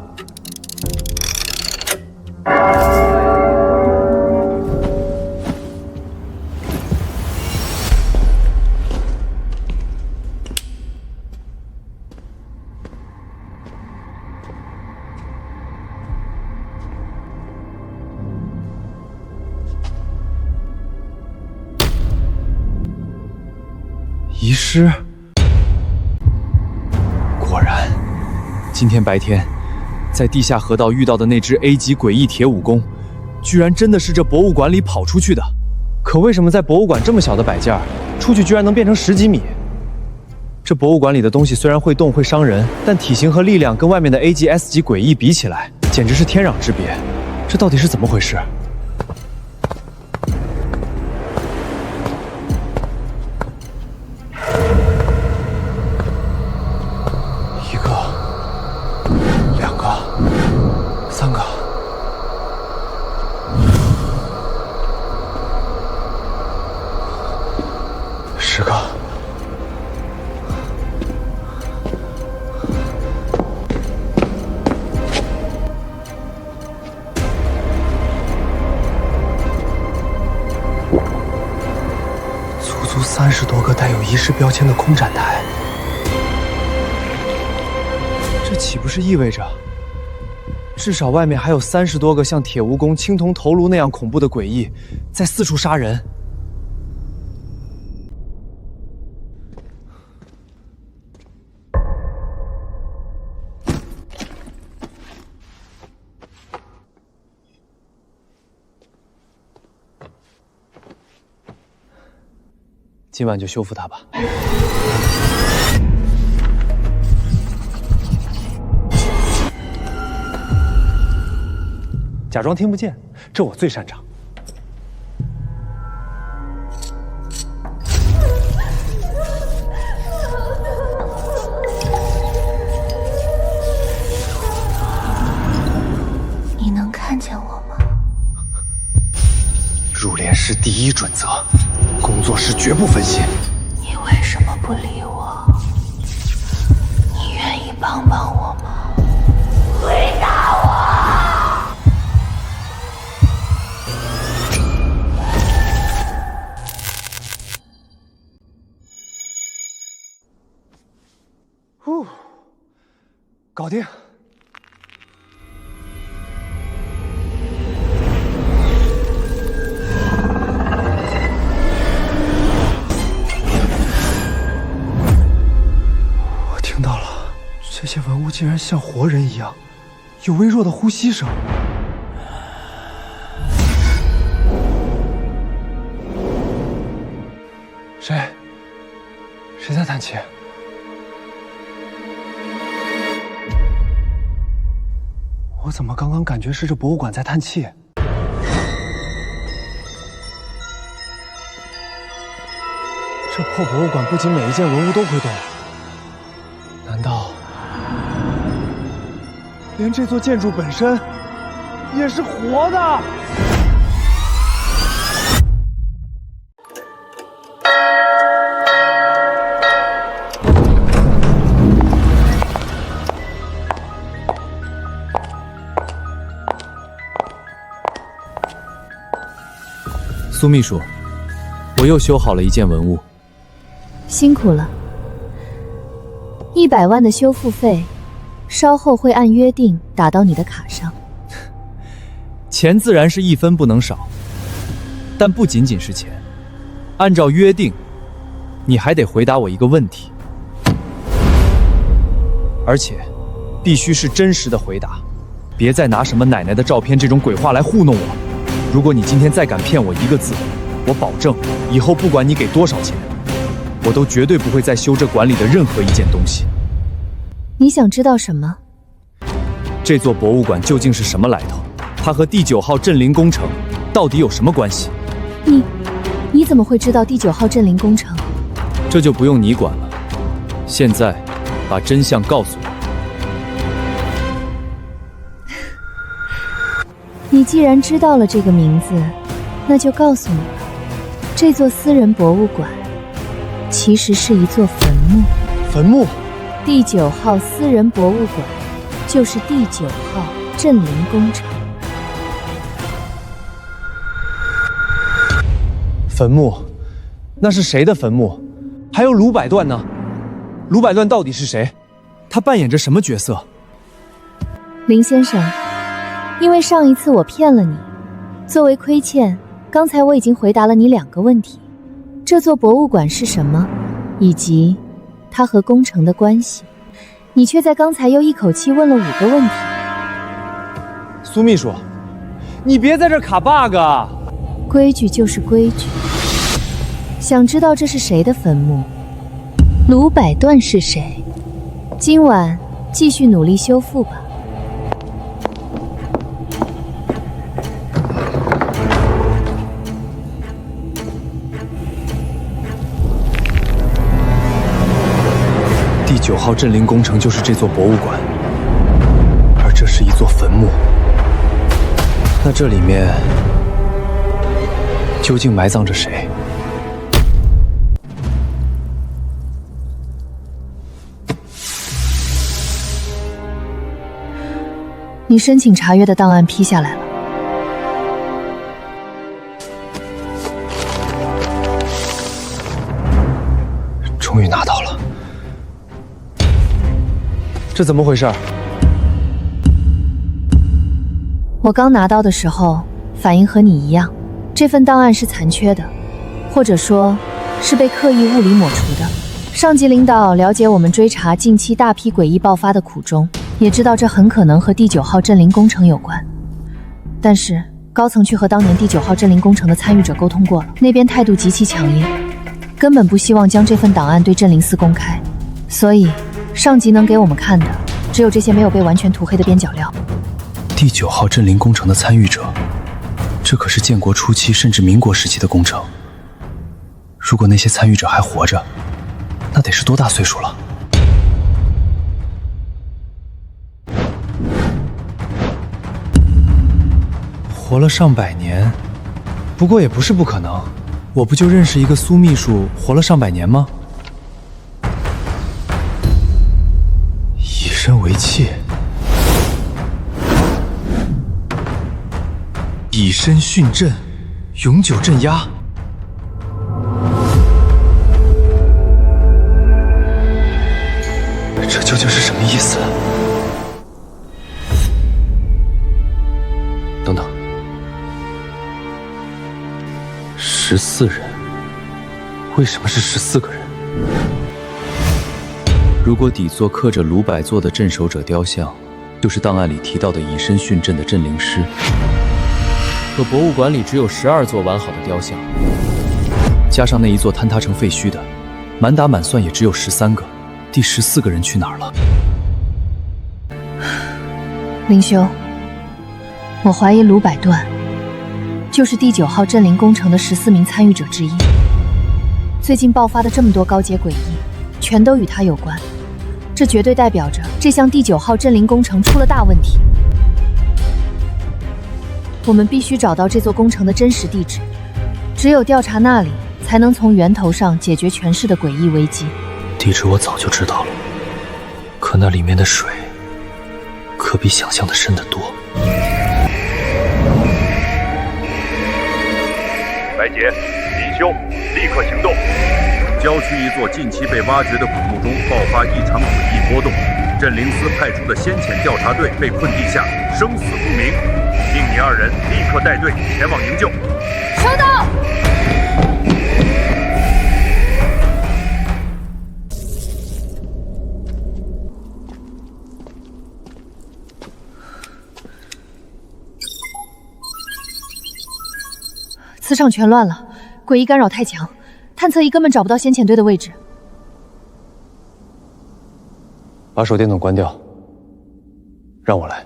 遗失，果然，今天白天在地下河道遇到的那只 A 级诡异铁蜈蚣，居然真的是这博物馆里跑出去的。可为什么在博物馆这么小的摆件，出去居然能变成10几米？这博物馆里的东西虽然会动会伤人，但体型和力量跟外面的 A 级 S 级诡异比起来，简直是天壤之别。这到底是怎么回事？10个。足足30多个带有仪式标签的空展台，这岂不是意味着，至少外面还有30多个像铁蜈蚣、青铜头颅那样恐怖的诡异，在四处杀人？今晚就修复它吧。假装听不见，这我最擅长。你能看见我吗？入殓师第一准则。工作时绝不分心。你为什么不理我？你愿意帮帮我吗？回答我！搞定。竟然像活人一样，有微弱的呼吸声。谁在叹气？我怎么刚刚感觉是这博物馆在叹气？这破博物馆不仅每一件文物都会动，难道连这座建筑本身也是活的？苏秘书，我又修好了一件文物。辛苦了。100万的修复费，稍后会按约定打到你的卡上。钱自然是一分不能少，但不仅仅是钱。按照约定，你还得回答我一个问题，而且必须是真实的回答，别再拿什么奶奶的照片这种鬼话来糊弄我。如果你今天再敢骗我一个字，我保证以后不管你给多少钱，我都绝对不会再修这馆里的任何一件东西。你想知道什么？这座博物馆究竟是什么来头？它和第9号镇陵工程到底有什么关系？你怎么会知道第9号镇陵工程？这就不用你管了。现在，把真相告诉我。你既然知道了这个名字，那就告诉你吧。这座私人博物馆其实是一座坟墓。坟墓？第9号私人博物馆就是第9号镇陵工程。坟墓？那是谁的坟墓？还有卢百段呢？卢百段到底是谁？他扮演着什么角色？林先生，因为上一次我骗了你，作为亏欠，刚才我已经回答了你2个问题：这座博物馆是什么，以及它和工程的关系。你却在刚才又一口气问了5个问题。苏秘书，你别在这卡 bug 啊！规矩就是规矩。想知道这是谁的坟墓？卢百段是谁？今晚继续努力修复吧。第9号镇陵工程就是这座博物馆，而这是一座坟墓。那这里面究竟埋葬着谁？你申请查阅的档案批下来了。终于拿到了。这怎么回事？我刚拿到的时候，反应和你一样，这份档案是残缺的，或者说，是被刻意物理抹除的。上级领导了解我们追查近期大批诡异爆发的苦衷，也知道这很可能和第9号镇陵工程有关。但是高层去和当年第9号镇陵工程的参与者沟通过了，那边态度极其强硬，根本不希望将这份档案对镇陵司公开。所以上级能给我们看的，只有这些没有被完全涂黑的边角料。第9号镇陵工程的参与者，这可是建国初期甚至民国时期的工程。如果那些参与者还活着，那得是多大岁数了？活了上百年，不过也不是不可能。我不就认识一个苏秘书，活了上百年吗？以身为器，以身殉镇，永久镇压。这究竟是什么意思？等等，14人，为什么是14个人？如果底座刻着鲁百座的镇守者雕像，就是档案里提到的以身殉阵的镇灵师。可博物馆里只有12座完好的雕像，加上那一座坍塌成废墟的，满打满算也只有13个。第14个人去哪儿了？灵兄，我怀疑鲁百段就是第9号镇灵工程的14名参与者之一。最近爆发的这么多高阶诡异，全都与他有关。这绝对代表着这项第9号镇灵工程出了大问题。我们必须找到这座工程的真实地址，只有调查那里，才能从源头上解决全市的诡异危机。地址我早就知道了，可那里面的水可比想象的深得多。白洁、林修，立刻行动！郊区一座近期被挖掘的古墓中爆发异常诡异波动，镇灵司派出的先遣调查队被困地下，生死不明。命你2人立刻带队前往营救。收到。磁场全乱了，诡异干扰太强，探测仪根本找不到先遣队的位置。把手电筒关掉，让我来。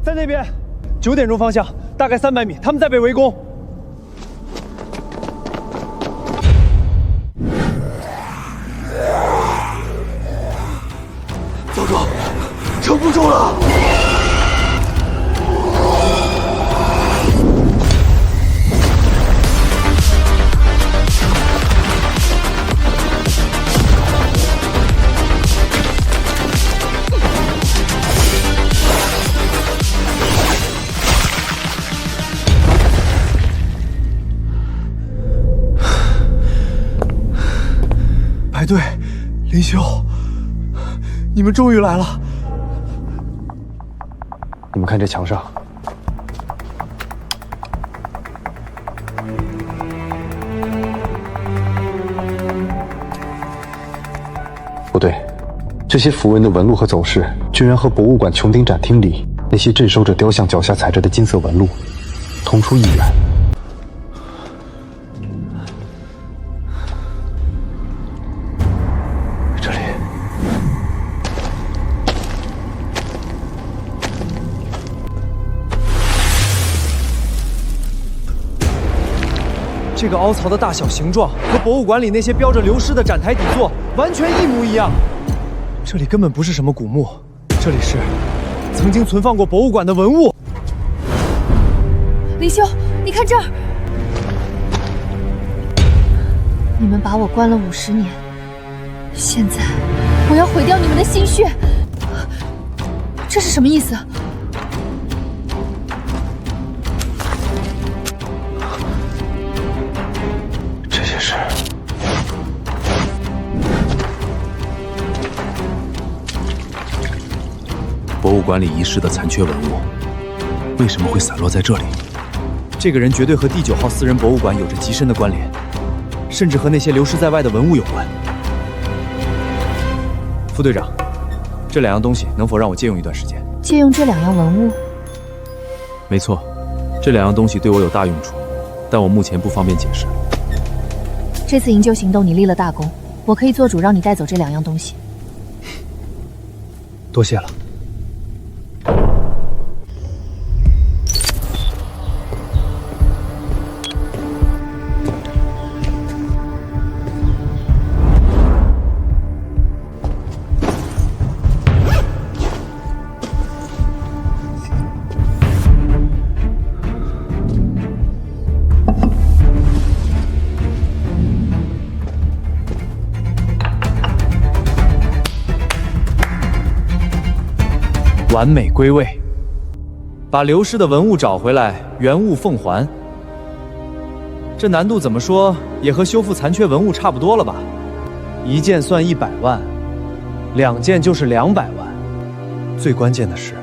在那边，9点钟方向，大概300米，他们在被围攻。糟糕，撑不住了！白队，林修，你们终于来了！你们看这墙上，不对，这些符文的纹路和走势，居然和博物馆穹顶展厅里那些镇守者雕像脚下踩着的金色纹路同出一源。这里，这个凹槽的大小形状和博物馆里那些标着流失的展台底座完全一模一样。这里根本不是什么古墓，这里是曾经存放过博物馆的文物。林修，你看这儿，你们把我关了50年，现在我要毁掉你们的心血，这是什么意思？这些是博物馆里遗失的残缺文物，为什么会散落在这里？这个人绝对和第9号私人博物馆有着极深的关联，甚至和那些流失在外的文物有关。副队长，这2样东西能否让我借用一段时间？借用这2样文物？没错，这2样东西对我有大用处，但我目前不方便解释。这次营救行动你立了大功，我可以做主让你带走这2样东西。多谢了。完美归位，把流失的文物找回来，原物奉还。这难度怎么说也和修复残缺文物差不多了吧？一件算100万，2件就是200万。最关键的是，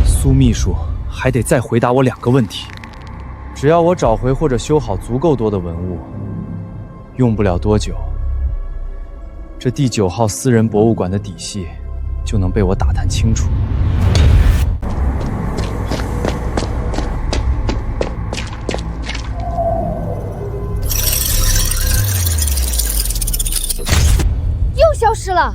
苏秘书还得再回答我2个问题。只要我找回或者修好足够多的文物，用不了多久，这第9号私人博物馆的底细就能被我打探清楚。又消失了。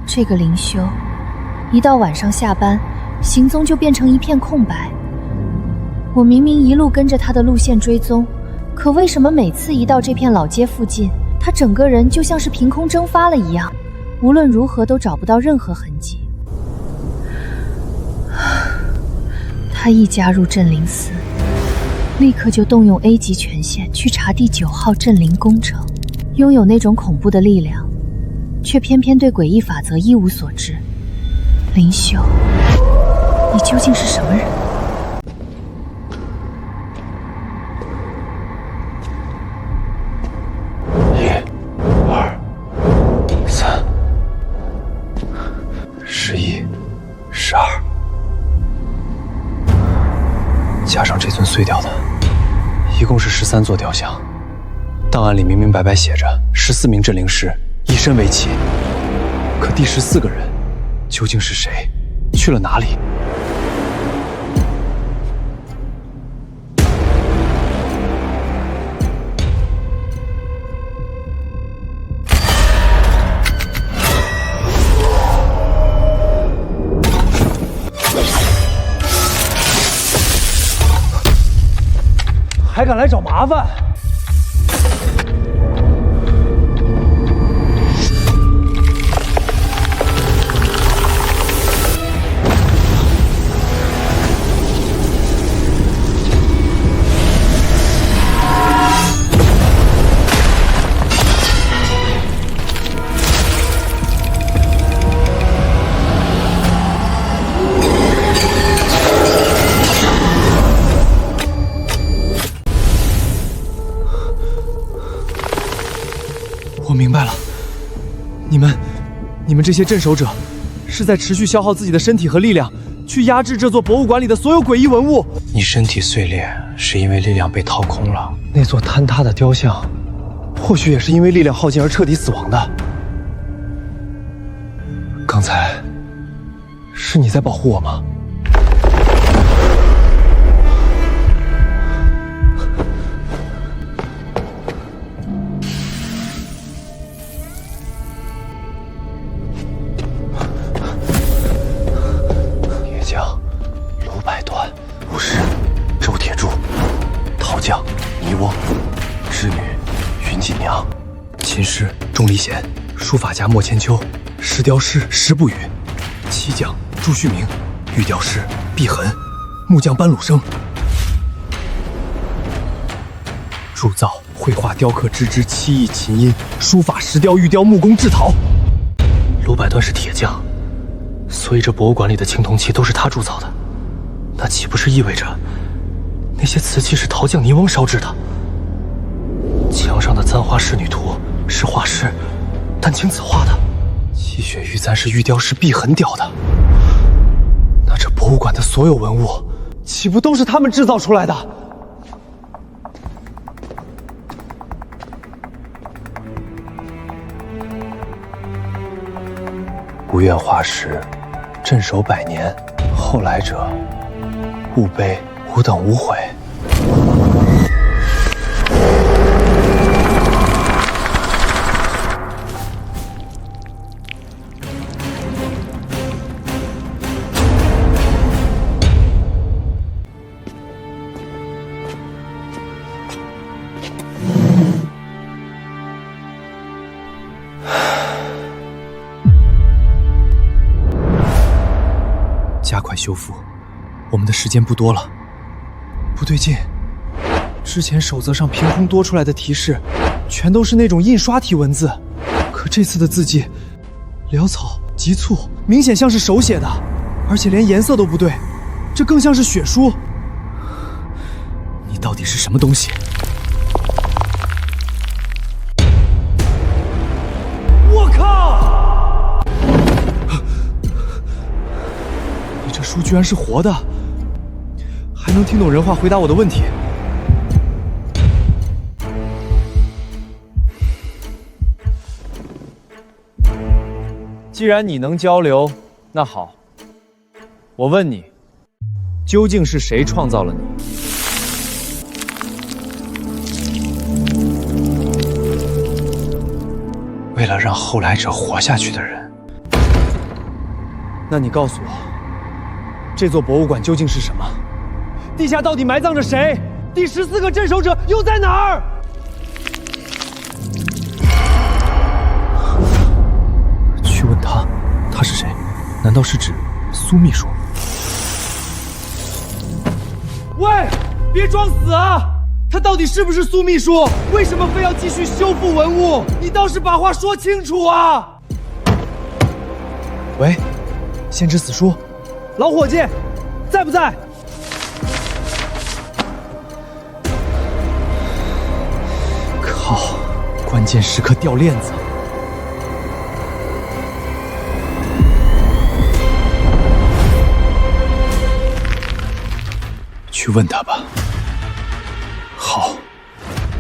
这个灵修，一到晚上下班，行踪就变成一片空白。我明明一路跟着他的路线追踪，可为什么每次一到这片老街附近，他整个人就像是凭空蒸发了一样，无论如何都找不到任何痕迹。他一加入镇灵司，立刻就动用 A 级权限去查第9号镇灵工程，拥有那种恐怖的力量，却偏偏对诡异法则一无所知。灵修，你究竟是什么人？加上这尊碎掉的，一共是13座雕像。档案里明明白白写着14名镇灵师，以身为期。可第14个人究竟是谁？去了哪里？还敢来找麻烦？我明白了，你们这些镇守者，是在持续消耗自己的身体和力量，去压制这座博物馆里的所有诡异文物。你身体碎裂是因为力量被掏空了，那座坍塌的雕像，或许也是因为力量耗尽而彻底死亡的。刚才是你在保护我吗？织女云锦娘，琴师钟离贤，书法家莫千秋，石雕师石不语，漆匠朱旭明，玉雕师毕恒，木匠班鲁生，铸造、绘画、雕刻、织织、漆艺、琴音、书法、石雕、玉雕、木工、制陶。鲁百端是铁匠，所以这博物馆里的青铜器都是他铸造的，那岂不是意味着那些瓷器是陶匠泥翁烧制的？墙上的簪花仕女图是画师丹青子画的，积雪玉簪是玉雕师毕恒雕的。那这博物馆的所有文物，岂不都是他们制造出来的？无怨画师，镇守100年，后来者勿悲，吾等无悔。加快修复，我们的时间不多了。不对劲，之前守则上凭空多出来的提示，全都是那种印刷体文字，可这次的字迹潦草急促，明显像是手写的，而且连颜色都不对，这更像是血书。你到底是什么东西？我靠！你这书居然是活的，还能听懂人话，回答我的问题。既然你能交流，那好，我问你，究竟是谁创造了你？为了让后来者活下去的人。那你告诉我，这座博物馆究竟是什么？地下到底埋葬着谁？第14个镇守者又在哪儿？去问他，他是谁？难道是指苏秘书？喂，别装死啊！他到底是不是苏秘书？为什么非要继续修复文物？你倒是把话说清楚啊！喂，先知死书，老伙计，在不在？靠，关键时刻掉链子。去问他吧。好，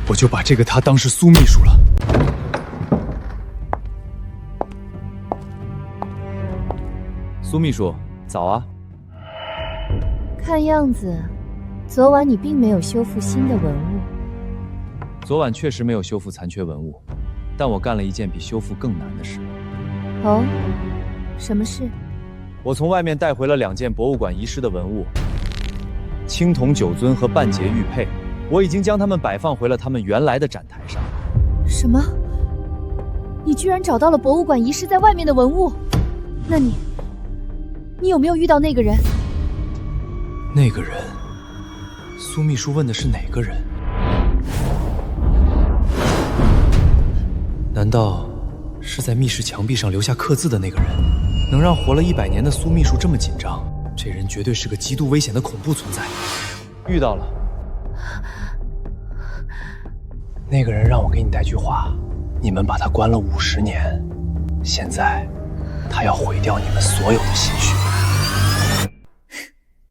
我就把这个他当是苏秘书了。苏秘书，早啊。看样子，昨晚你并没有修复新的文物。昨晚确实没有修复残缺文物，但我干了一件比修复更难的事。哦，什么事？我从外面带回了2件博物馆遗失的文物，青铜酒樽和半截玉佩，我已经将它们摆放回了他们原来的展台上。什么？你居然找到了博物馆遗失在外面的文物？那你有没有遇到那个人？那个人？苏秘书问的是哪个人？难道是在密室墙壁上留下刻字的那个人？能让活了100年的苏秘书这么紧张，这人绝对是个极度危险的恐怖存在。遇到了。那个人让我给你带句话，你们把他关了50年，现在他要毁掉你们所有的心血。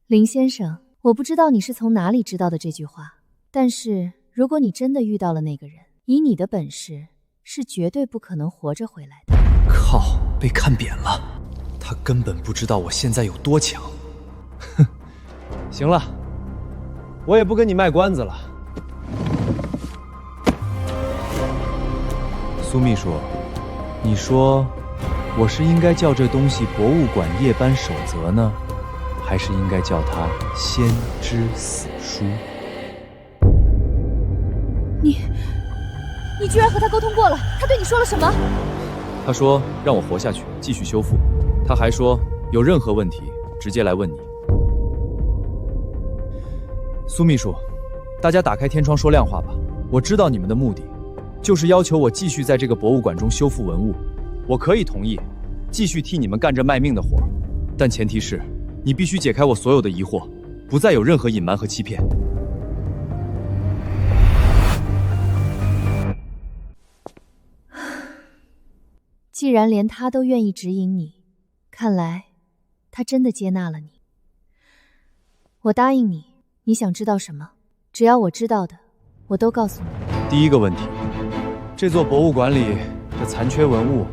林先生，我不知道你是从哪里知道的这句话，但是如果你真的遇到了那个人，以你的本事是绝对不可能活着回来的。靠，被看扁了，他根本不知道我现在有多强。哼，行了，我也不跟你卖关子了。苏秘书，你说我是应该叫这东西博物馆夜班守则呢，还是应该叫它先知死书？你居然和他沟通过了？他对你说了什么？他说让我活下去，继续修复。他还说有任何问题直接来问你。苏秘书，大家打开天窗说亮话吧。我知道你们的目的就是要求我继续在这个博物馆中修复文物，我可以同意继续替你们干这卖命的活，但前提是你必须解开我所有的疑惑，不再有任何隐瞒和欺骗。既然连他都愿意指引你，看来他真的接纳了你。我答应你，你想知道什么，只要我知道的，我都告诉你。第一个问题，这座博物馆里的残缺文物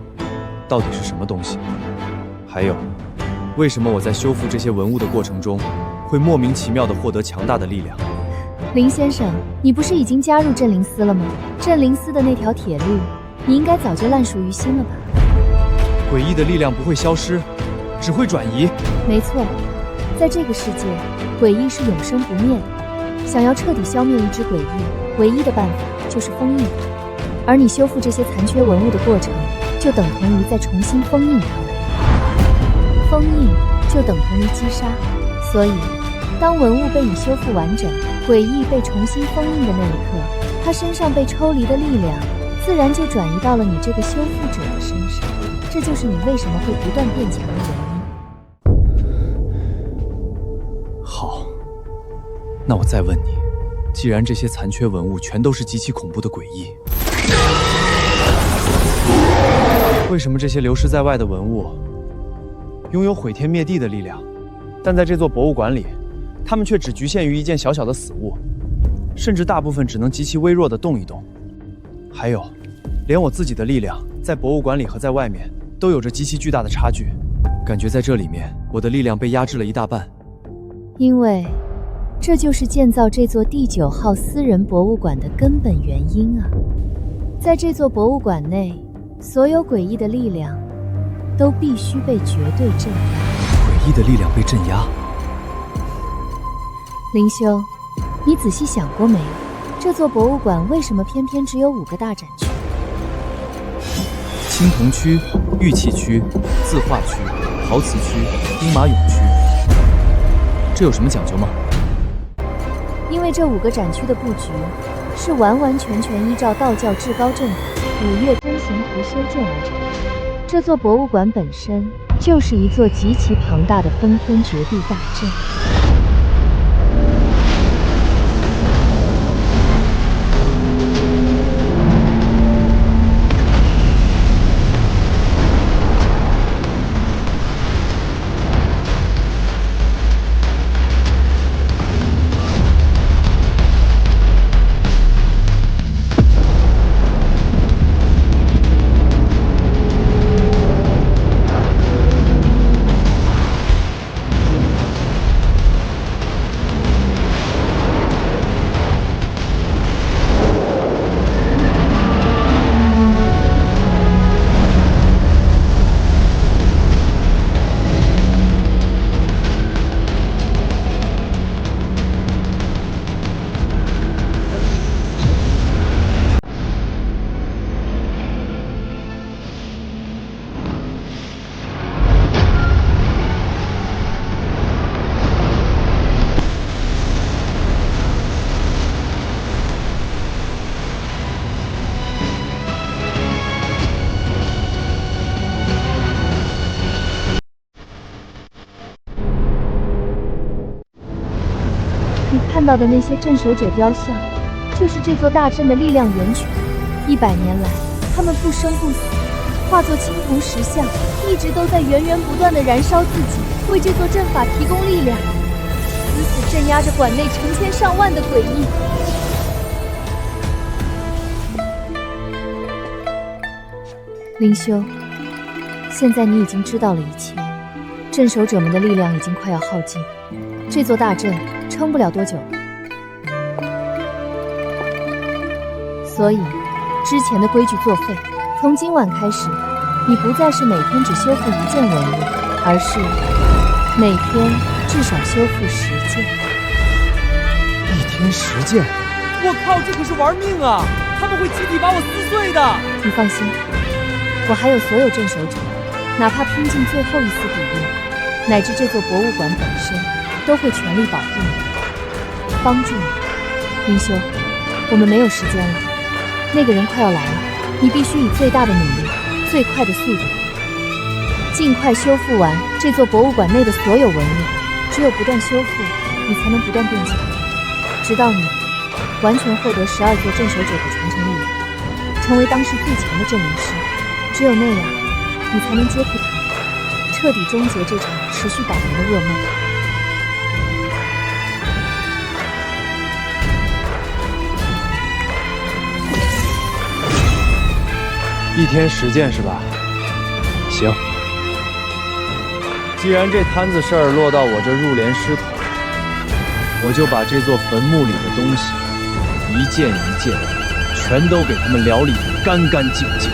到底是什么东西？还有，为什么我在修复这些文物的过程中，会莫名其妙地获得强大的力量？林先生，你不是已经加入镇灵司了吗？镇灵司的那条铁律，你应该早就烂熟于心了吧？诡异的力量不会消失，只会转移。没错，在这个世界，诡异是永生不灭的。想要彻底消灭一只诡异，唯一的办法就是封印它。而你修复这些残缺文物的过程，就等同于再重新封印它们。封印就等同于击杀，所以当文物被你修复完整，诡异被重新封印的那一刻，他身上被抽离的力量，自然就转移到了你这个修复者的身上。这就是你为什么会不断变强的原因。好，那我再问你，既然这些残缺文物全都是极其恐怖的诡异，为什么这些流失在外的文物拥有毁天灭地的力量，但在这座博物馆里，它们却只局限于一件小小的死物，甚至大部分只能极其微弱地动一动。还有，连我自己的力量，在博物馆里和在外面都有着极其巨大的差距，感觉在这里面，我的力量被压制了一大半。因为这就是建造这座第9号私人博物馆的根本原因啊！在这座博物馆内，所有诡异的力量都必须被绝对镇压。诡异的力量被镇压？灵修，你仔细想过没有？这座博物馆为什么偏偏只有5个大展区？青铜区、玉器区、字画区、陶瓷区、兵马俑区，这有什么讲究吗？因为这5个展区的布局是完完全全依照道教至高阵法5岳真形图修建而成。这座博物馆本身就是一座极其庞大的纷纷绝地大阵。看到的那些镇守者雕像，就是这座大阵的力量源泉。100年来，他们不生不死，化作青铜石像，一直都在源源不断地燃烧自己，为这座阵法提供力量，死死镇压着馆内成千上万的诡异。灵修，现在你已经知道了一切，镇守者们的力量已经快要耗尽，这座大阵撑不了多久了。所以，之前的规矩作废。从今晚开始，你不再是每天只修复1件文物，而是每天至少修复10件。1天10件？我靠，这可是玩命啊！他们会集体把我撕碎的。你放心，我还有所有镇守者，哪怕拼尽最后一丝底蕴，乃至这座博物馆本身，都会全力保护你，帮助你。灵修，我们没有时间了，那个人快要来了，你必须以最大的努力、最快的速度，尽快修复完这座博物馆内的所有文物。只有不断修复，你才能不断变强，直到你完全获得12座镇守者的传承力量，成为当世最强的镇灵师。只有那样，你才能接替他，彻底终结这场持续100年的噩梦。1天10件是吧？行，既然这摊子事儿落到我这入殓师头，我就把这座坟墓里的东西一件一件全都给他们料理得干干净净。